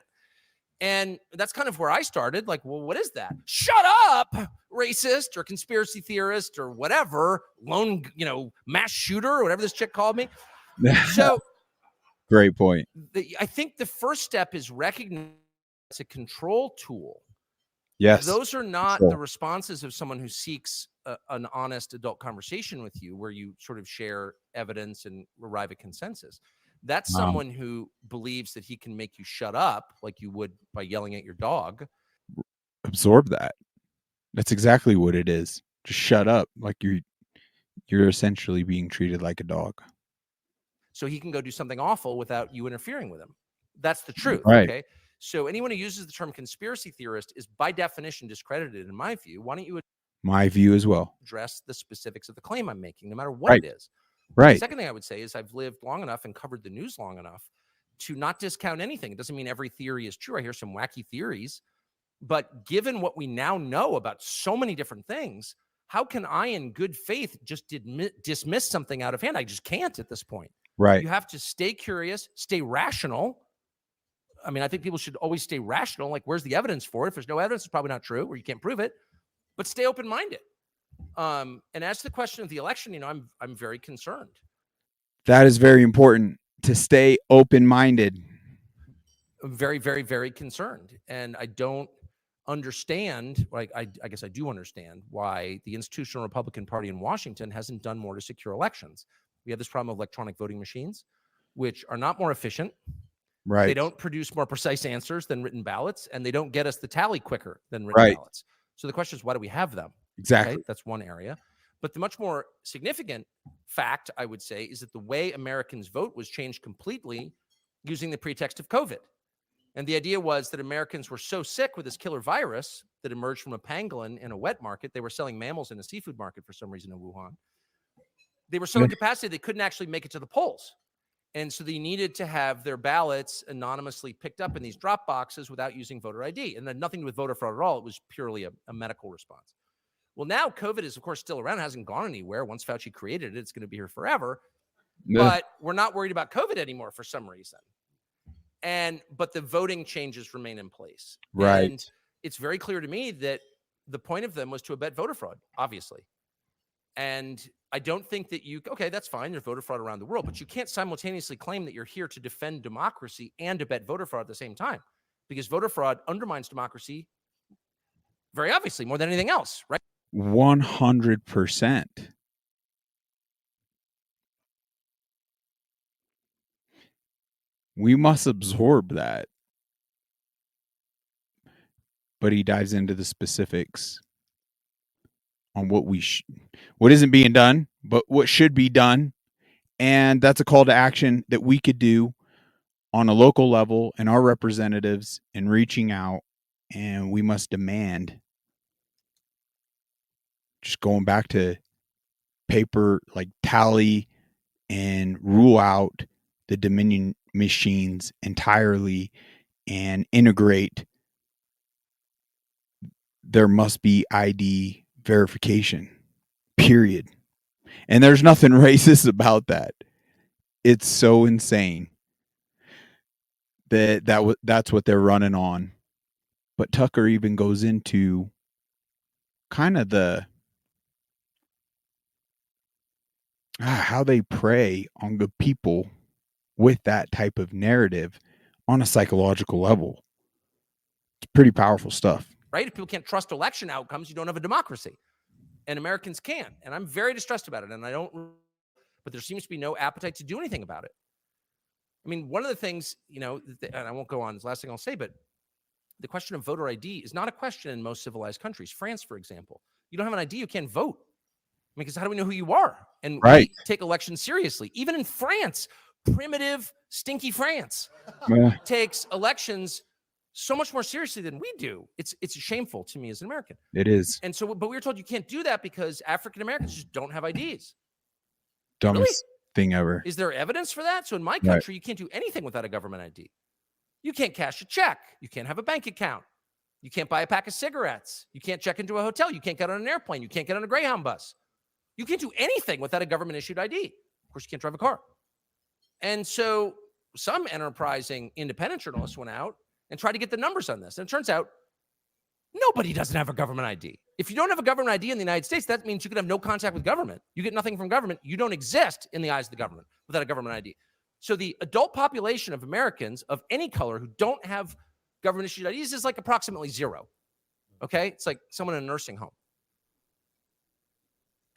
And that's kind of where I started. Like, well, what is that? Shut up, racist or conspiracy theorist or whatever, lone, mass shooter or whatever this chick called me. So great point. I think the first step is recognize it's a control tool. Yes. Those are not the responses of someone who seeks an honest adult conversation with you, where you sort of share evidence and arrive at consensus. That's someone who believes that he can make you shut up like you would by yelling at your dog. Absorb that. That's exactly what it is. Just shut up. Like you're essentially being treated like a dog. So he can go do something awful without you interfering with him. That's the truth. Right. Okay. So anyone who uses the term conspiracy theorist is by definition discredited, in my view. Why don't you my view as well address the specifics of the claim I'm making, no matter what it is? Right. The second thing I would say is I've lived long enough and covered the news long enough to not discount anything. It doesn't mean every theory is true. I hear some wacky theories, but given what we now know about so many different things, how can I, in good faith, just dismiss something out of hand? I just can't at this point. Right. You have to stay curious, stay rational. I mean, I think people should always stay rational. Like, where's the evidence for it? If there's no evidence, it's probably not true, or you can't prove it. But stay open-minded. And as to the question of the election, I'm very concerned. That is very important, to stay open-minded. I'm very, very, very concerned. And I don't understand, I guess I do understand why the institutional Republican Party in Washington hasn't done more to secure elections. We have this problem of electronic voting machines, which are not more efficient. Right. They don't produce more precise answers than written ballots, and they don't get us the tally quicker than written ballots. So the question is, why do we have them? Exactly. Okay? That's one area. But the much more significant fact, I would say, is that the way Americans vote was changed completely using the pretext of COVID. And the idea was that Americans were so sick with this killer virus that emerged from a pangolin in a wet market. They were selling mammals in a seafood market for some reason in Wuhan. They were so in capacity they couldn't actually make it to the polls. And so they needed to have their ballots anonymously picked up in these drop boxes without using voter ID. And then nothing to do with voter fraud at all. It was purely a medical response. Well, now COVID is, of course, still around. It hasn't gone anywhere. Once Fauci created it, it's going to be here forever. But we're not worried about COVID anymore for some reason. But the voting changes remain in place. Right. And it's very clear to me that the point of them was to abet voter fraud, obviously. And I don't think that okay, that's fine. There's voter fraud around the world, but you can't simultaneously claim that you're here to defend democracy and abet voter fraud at the same time, because voter fraud undermines democracy very obviously more than anything else, right? 100%. We must absorb that. But he dives into the specifics on what isn't being done, but what should be done. And that's a call to action that we could do on a local level and our representatives in reaching out. And we must demand, just going back to paper, like tally and rule out the Dominion machines entirely and integrate. There must be ID verification, period. And there's nothing racist about that. It's so insane that's what they're running on. But Tucker even goes into kind of how they prey on good people with that type of narrative on a psychological level. It's pretty powerful stuff. Right? If people can't trust election outcomes, you don't have a democracy. And Americans can. And I'm very distressed about it. And but there seems to be no appetite to do anything about it. I mean, one of the things, and I won't go on, this last thing I'll say, but the question of voter ID is not a question in most civilized countries. France, for example, you don't have an ID, you can't vote. I mean, because how do we know who you are? And we take elections seriously. Even in France, primitive, stinky France takes elections so much more seriously than we do. It's shameful to me as an American. It is. And so, but we were told you can't do that because African Americans just don't have IDs. Dumbest thing ever. Is there evidence for that? So in my country, you can't do anything without a government ID. You can't cash a check. You can't have a bank account. You can't buy a pack of cigarettes. You can't check into a hotel. You can't get on an airplane. You can't get on a Greyhound bus. You can't do anything without a government-issued ID. Of course, you can't drive a car. And so some enterprising independent journalists went out and tried to get the numbers on this. And it turns out nobody doesn't have a government ID. If you don't have a government ID in the United States, that means you can have no contact with government. You get nothing from government. You don't exist in the eyes of the government without a government ID. So the adult population of Americans of any color who don't have government-issued IDs is like approximately 0. Okay? It's like someone in a nursing home.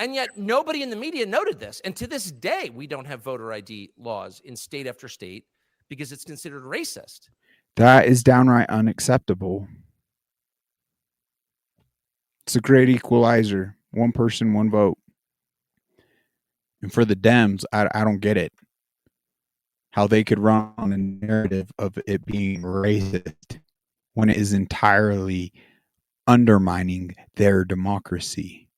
And yet nobody in the media noted this. And to this day, we don't have voter ID laws in state after state because it's considered racist. That is downright unacceptable. It's a great equalizer. One person, one vote. And for the Dems, I don't get it. How they could run on a narrative of it being racist when it is entirely undermining their democracy.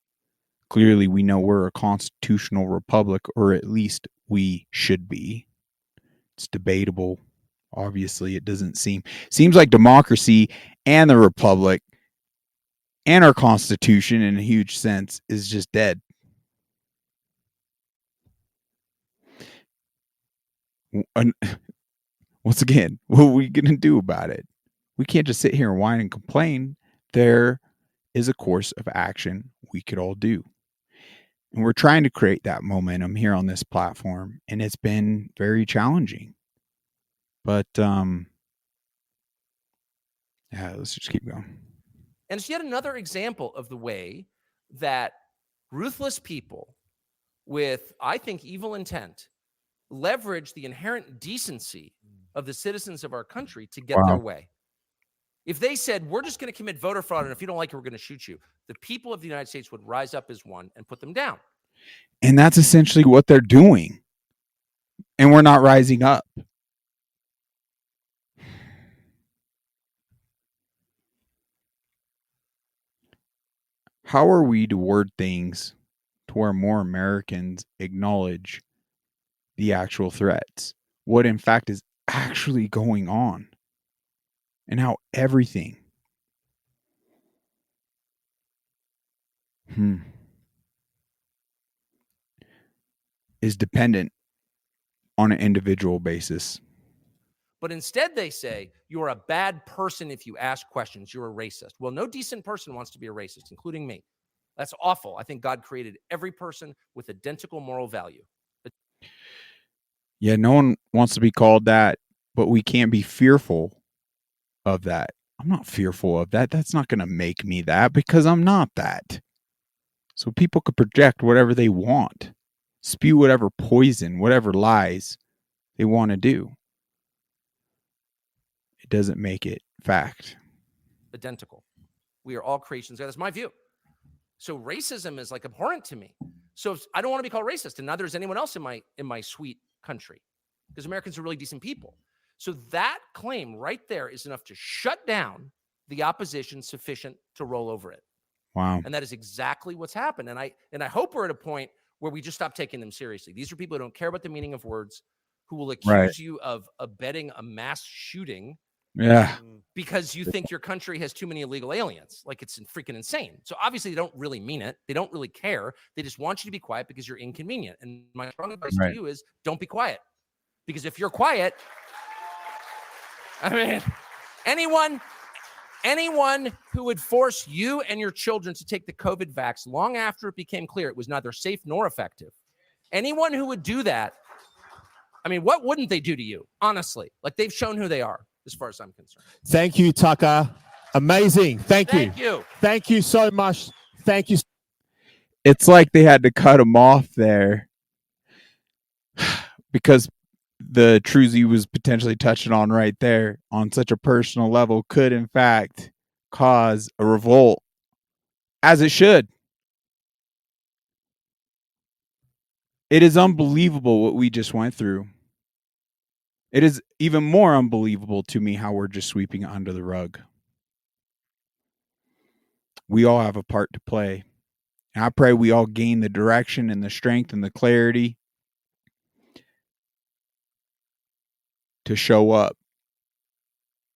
Clearly, we know we're a constitutional republic, or at least we should be. It's debatable. Obviously, it doesn't seems like democracy and the republic and our constitution in a huge sense is just dead. And once again, what are we going to do about it? We can't just sit here and whine and complain. There is a course of action we could all do. And we're trying to create that momentum here on this platform. And it's been very challenging. But, let's just keep going. And it's yet another example of the way that ruthless people with, I think, evil intent leverage the inherent decency of the citizens of our country to get their way. If they said, we're just going to commit voter fraud, and if you don't like it, we're going to shoot you, the people of the United States would rise up as one and put them down. And that's essentially what they're doing. And we're not rising up. How are we to word things to where more Americans acknowledge the actual threats? What in fact is actually going on? And how everything is dependent on an individual basis. But instead they say, you're a bad person if you ask questions. You're a racist. Well, no decent person wants to be a racist, including me. That's awful. I think God created every person with identical moral value. Yeah, no one wants to be called that, but we can't be fearful of that. I'm not fearful of that. That's not going to make me that, because I'm not that. So people could project whatever they want, spew whatever poison, whatever lies they want to do. It doesn't make it fact. Identical. We are all creations. That's my view. So racism is like abhorrent to me. So I don't want to be called racist, and neither is anyone else in my sweet country, because Americans are really decent people. So that claim right there is enough to shut down the opposition sufficient to roll over it. Wow. And that is exactly what's happened. And I hope we're at a point where we just stop taking them seriously. These are people who don't care about the meaning of words, who will accuse you of abetting a mass shooting. Yeah. Because you think your country has too many illegal aliens. Like, it's freaking insane. So obviously they don't really mean it. They don't really care. They just want you to be quiet because you're inconvenient. And my strong advice to you is don't be quiet. Because if you're quiet, I mean, anyone who would force you and your children to take the COVID vax long after it became clear it was neither safe nor effective, anyone who would do that, I mean, what wouldn't they do to you? Honestly, like, they've shown who they are, as far as I'm concerned. Thank you, Tucker. Amazing. Thank you. Thank you. Thank you so much. Thank you. It's like they had to cut him off there because the truths he was potentially touching on right there on such a personal level could in fact cause a revolt, as it should. It is unbelievable what we just went through. It is even more unbelievable to me how we're just sweeping it under the rug. We all have a part to play. And I pray we all gain the direction and the strength and the clarity to show up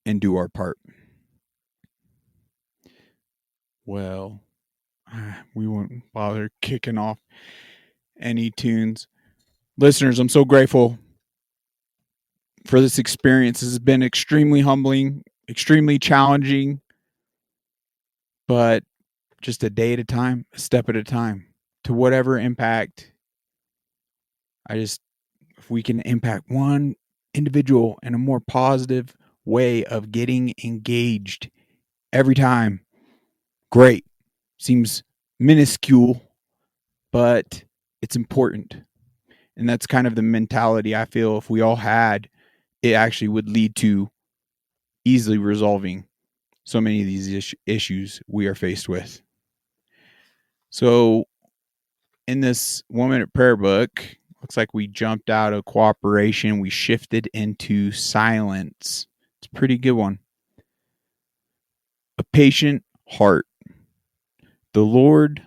and do our part. Well, we won't bother kicking off any tunes. Listeners, I'm so grateful for this experience. This has been extremely humbling, extremely challenging, but just a day at a time, a step at a time, to whatever impact. If we can impact one individual in a more positive way of getting engaged every time, great. Seems minuscule, but it's important. And that's kind of the mentality I feel if we all had, it actually would lead to easily resolving so many of these issues we are faced with. So in this 1 minute prayer book, looks like we jumped out of cooperation. We shifted into silence. It's a pretty good one. A patient heart. The Lord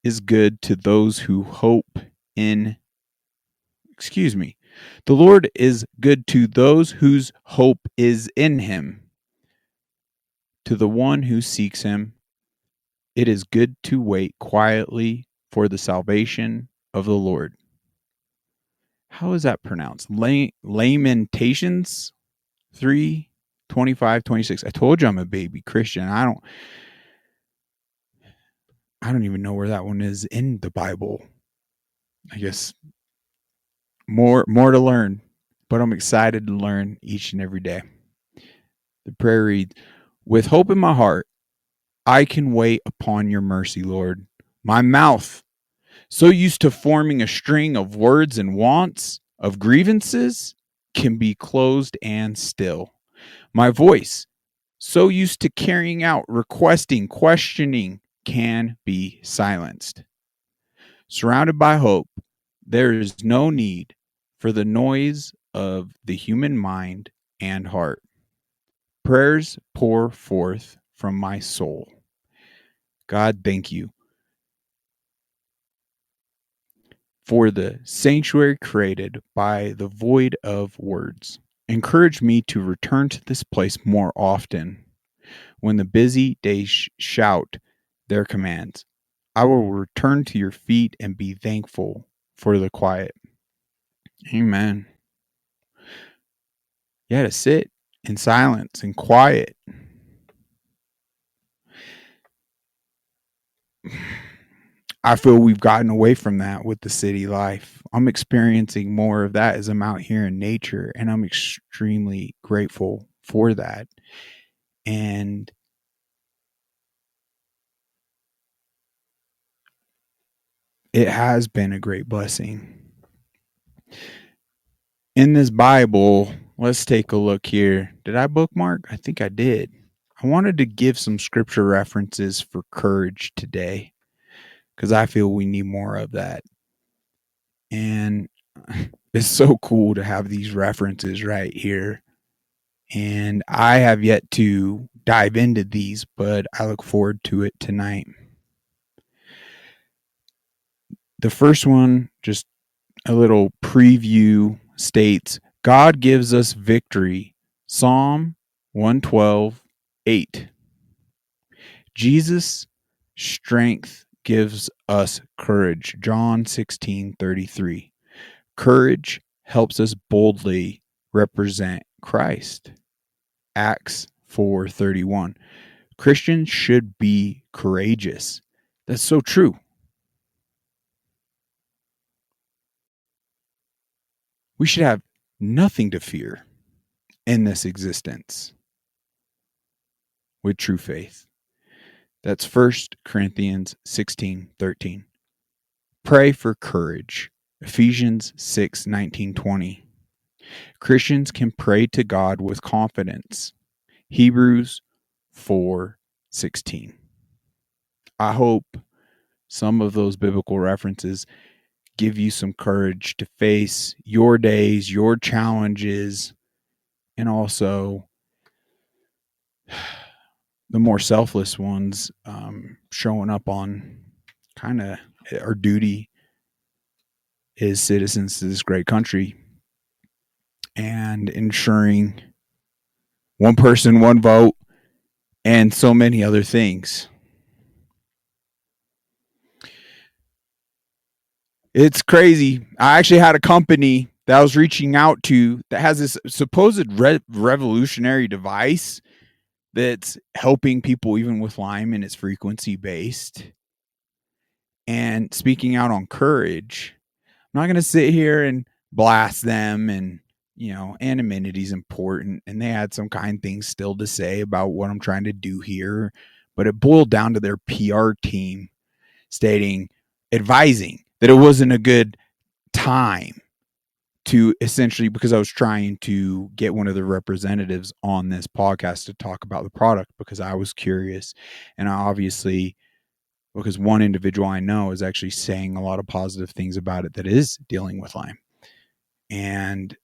is good to those who hope in. The Lord is good to those whose hope is in him. To the one who seeks him, it is good to wait quietly for the salvation of the Lord. How is that pronounced? Lamentations 3:25-26. I told you I'm a baby Christian. I don't even know where that one is in the Bible. I guess more to learn, but I'm excited to learn each and every day. The prayer reads, with hope in my heart, I can wait upon your mercy, Lord. My mouth, so used to forming a string of words and wants, of grievances, can be closed and still. My voice, so used to carrying out, requesting, questioning, can be silenced. Surrounded by hope, there is no need for the noise of the human mind and heart. Prayers pour forth from my soul. God, thank you for the sanctuary created by the void of words. Encourage me to return to this place more often when the busy days shout their commands. I will return to your feet and be thankful for the quiet. Amen. You had to sit in silence and quiet. I feel we've gotten away from that with the city life. I'm experiencing more of that as I'm out here in nature, and I'm extremely grateful for that. And it has been a great blessing. In this Bible, let's take a look here. Did I bookmark? I think I did. I wanted to give some scripture references for courage today because I feel we need more of that. And it's so cool to have these references right here. And I have yet to dive into these, but I look forward to it tonight. The first one, just a little preview, states, God gives us victory. Psalm 112:8. Jesus' strength gives us courage. John 16:33. Courage helps us boldly represent Christ. Acts 4:31. Christians should be courageous. That's so true. We should have nothing to fear in this existence with true faith. That's 1 Corinthians 16:13. Pray for courage. Ephesians 6:19-20. Christians can pray to God with confidence. Hebrews 4:16. I hope some of those biblical references give you some courage to face your days, your challenges, and also the more selfless ones, showing up on kind of our duty as citizens to this great country and ensuring one person, one vote, and so many other things. It's crazy. I actually had a company that I was reaching out to that has this supposed revolutionary device that's helping people even with Lyme, and it's frequency based. And speaking out on courage, I'm not going to sit here and blast them, and anonymity is important, and they had some kind things still to say about what I'm trying to do here, but it boiled down to their PR team advising that it wasn't a good time to essentially, because I was trying to get one of the representatives on this podcast to talk about the product because I was curious. And I obviously, because one individual I know is actually saying a lot of positive things about it that is dealing with Lyme. And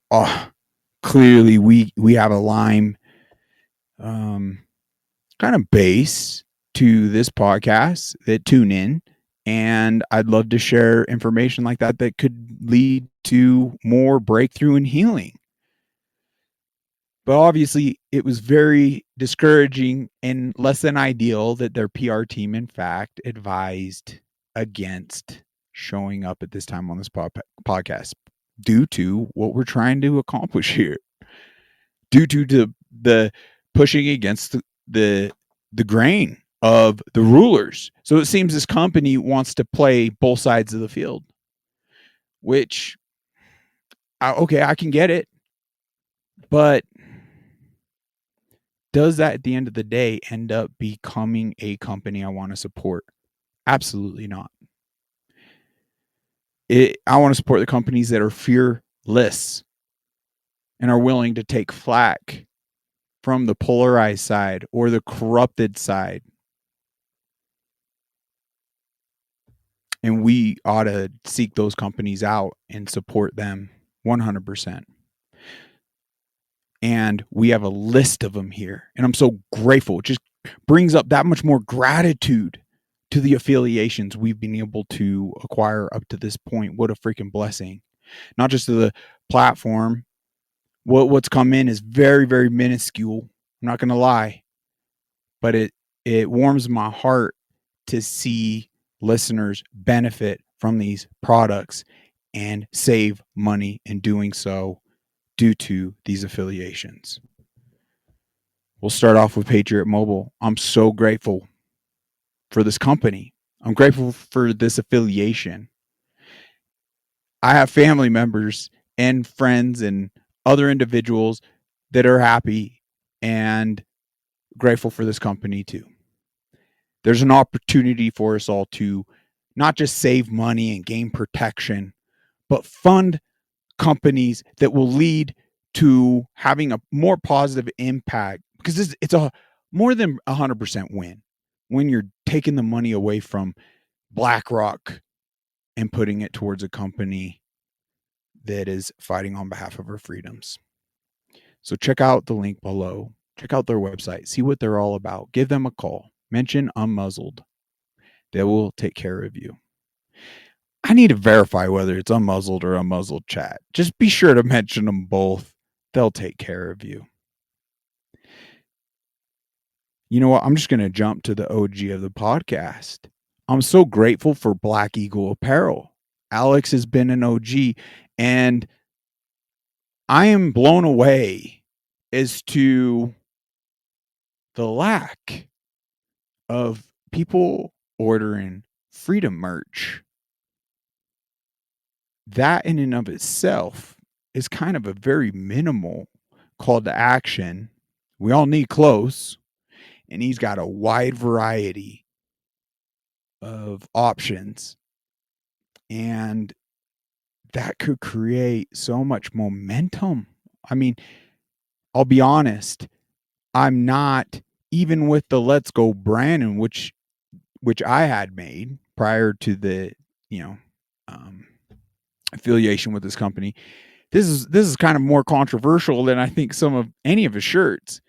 clearly we have a Lyme kind of base to this podcast that tune in. And I'd love to share information like that could lead to more breakthrough and healing. But obviously, it was very discouraging and less than ideal that their PR team, in fact, advised against showing up at this time on this podcast due to what we're trying to accomplish here, due to the pushing against the grain of the rulers. So it seems this company wants to play both sides of the field, which, I can get it. But does that at the end of the day end up becoming a company I want to support? Absolutely not. I want to support the companies that are fearless and are willing to take flack from the polarized side or the corrupted side. And we ought to seek those companies out and support them 100%. And we have a list of them here. And I'm so grateful. It just brings up that much more gratitude to the affiliations we've been able to acquire up to this point. What a freaking blessing. Not just to the platform. What's come in is very, very minuscule. I'm not going to lie. But it warms my heart to see listeners benefit from these products and save money in doing so due to these affiliations. We'll start off with Patriot Mobile. I'm so grateful for this company. I'm grateful for this affiliation. I have family members and friends and other individuals that are happy and grateful for this company too. There's an opportunity for us all to not just save money and gain protection, but fund companies that will lead to having a more positive impact, because it's a more than 100% win when you're taking the money away from BlackRock and putting it towards a company that is fighting on behalf of our freedoms. So check out the link below. Check out their website. See what they're all about. Give them a call. Mention Unmuzzled. They will take care of you. I need to verify whether it's Unmuzzled or Unmuzzled Chat. Just be sure to mention them both. They'll take care of you. You know what? I'm just going to jump to the OG of the podcast. I'm so grateful for Black Eagle Apparel. Alex has been an OG, and I am blown away as to the lack of people ordering freedom merch. That in and of itself is kind of a very minimal call to action. We all need clothes, and he's got a wide variety of options, and that could create so much momentum. I mean, I'll be honest, I'm not, even with the Let's Go Brandon, which I had made prior to the affiliation with this company. This is kind of more controversial than I think any of his shirts.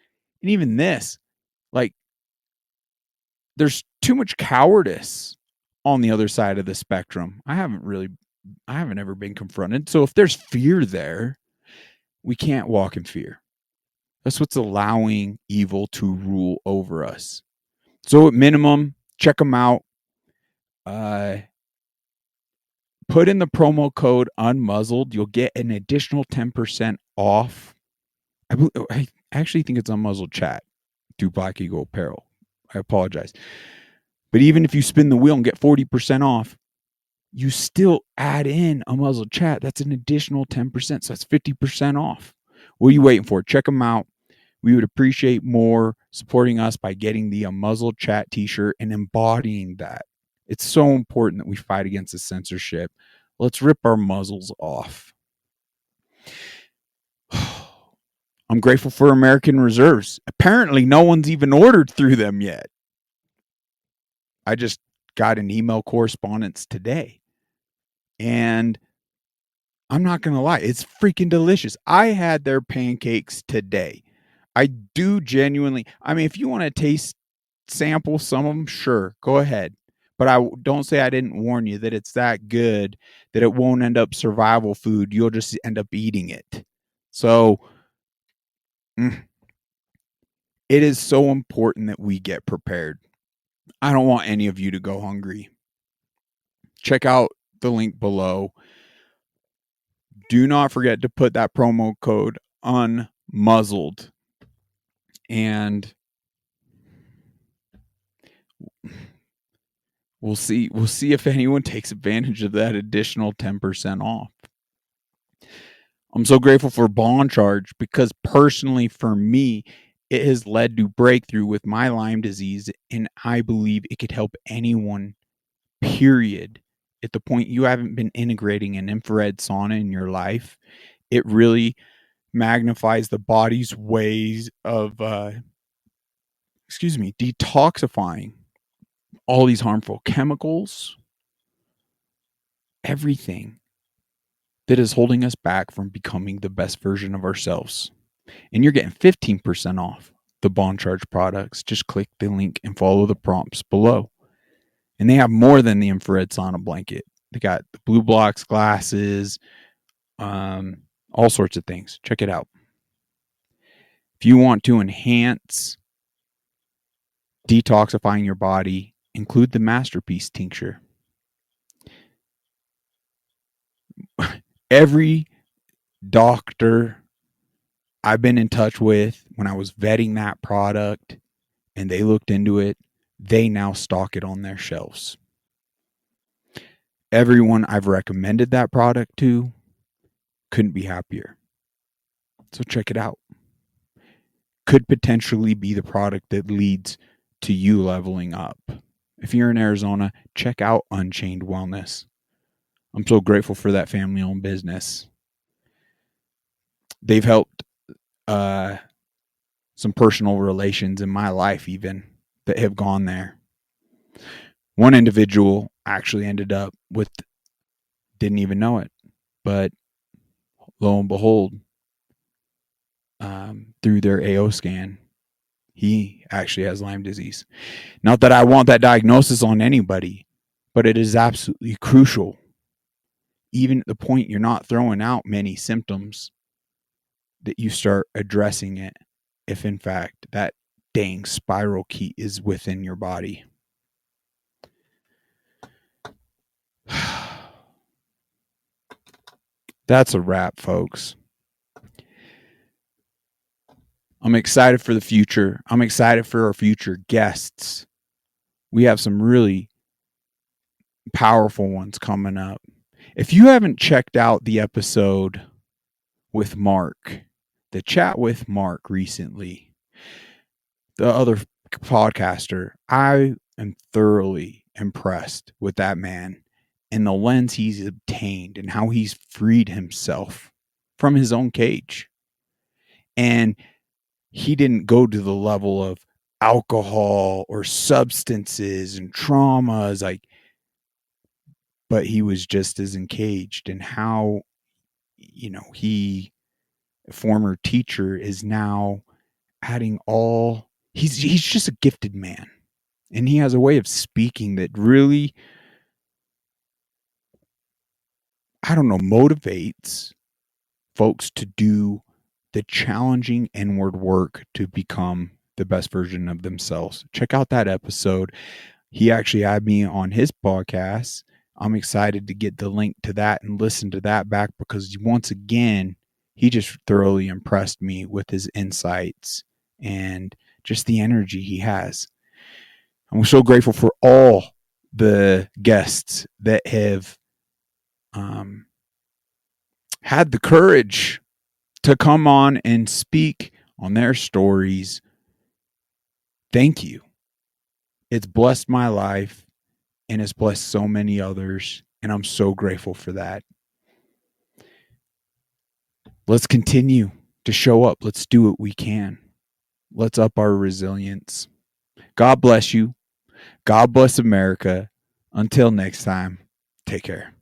And even this, like, there's too much cowardice on the other side of the spectrum. I haven't ever been confronted. So if there's fear there, we can't walk in fear. That's what's allowing evil to rule over us. So at minimum, check them out. Put in the promo code Unmuzzled. You'll get an additional 10% off. I actually think it's Unmuzzled Chat to Black Eagle Apparel. I apologize. But even if you spin the wheel and get 40% off, you still add in Unmuzzled Chat. That's an additional 10%. So that's 50% off. What are you waiting for? Check them out. We would appreciate more supporting us by getting the Unmuzzled Chat t-shirt and embodying that. It's so important that we fight against the censorship. Let's rip our muzzles off. I'm grateful for American Reserves. Apparently, no one's even ordered through them yet. I just got an email correspondence today. And I'm not going to lie, it's freaking delicious. I had their pancakes today. I do genuinely. I mean, if you want to sample some of them, sure, go ahead. But don't say I didn't warn you that it's that good that it won't end up survival food. You'll just end up eating it. So it is so important that we get prepared. I don't want any of you to go hungry. Check out the link below. Do not forget to put that promo code Unmuzzled. And we'll see if anyone takes advantage of that additional 10% off. I'm so grateful for Bond Charge because personally for me, it has led to breakthrough with my Lyme disease, and I believe it could help anyone, period. At the point you haven't been integrating an infrared sauna in your life, it really magnifies the body's ways of detoxifying all these harmful chemicals, everything that is holding us back from becoming the best version of ourselves. And you're getting 15% off the Bond Charge products. Just click the link and follow the prompts below. And they have more than the infrared sauna blanket. They got the blue blocks, glasses, all sorts of things. Check it out. If you want to enhance detoxifying your body, include the Masterpiece tincture. Every doctor I've been in touch with when I was vetting that product and they looked into it, they now stock it on their shelves. Everyone I've recommended that product to couldn't be happier. So check it out. Could potentially be the product that leads to you leveling up. If you're in Arizona, check out Unchained Wellness. I'm so grateful for that family-owned business. They've helped some personal relations in my life even that have gone there. One individual actually ended up with, didn't even know it, but lo and behold, through their AO scan, he actually has Lyme disease. Not that I want that diagnosis on anybody, but it is absolutely crucial. Even at the point you're not throwing out many symptoms, that you start addressing it if in fact that dang spiral key is within your body. That's a wrap, folks. I'm excited for the future. I'm excited for our future guests. We have some really powerful ones coming up. If you haven't checked out the episode with Mark, the chat with Mark recently, the other podcaster, I am thoroughly impressed with that man and the lens he's obtained and how he's freed himself from his own cage. And he didn't go to the level of alcohol or substances and traumas, but he was just as encaged. And how, he, a former teacher, is now adding all. He's just a gifted man, and he has a way of speaking that really, motivates folks to do the challenging inward work to become the best version of themselves. Check out that episode. He actually had me on his podcast. I'm excited to get the link to that and listen to that back, because once again, he just thoroughly impressed me with his insights and just the energy he has. I'm so grateful for all the guests that have had the courage to come on and speak on their stories. Thank you. It's blessed my life and it's blessed so many others, and I'm so grateful for that. Let's continue to show up. Let's do what we can. Let's up our resilience. God bless you. God bless America. Until next time, take care.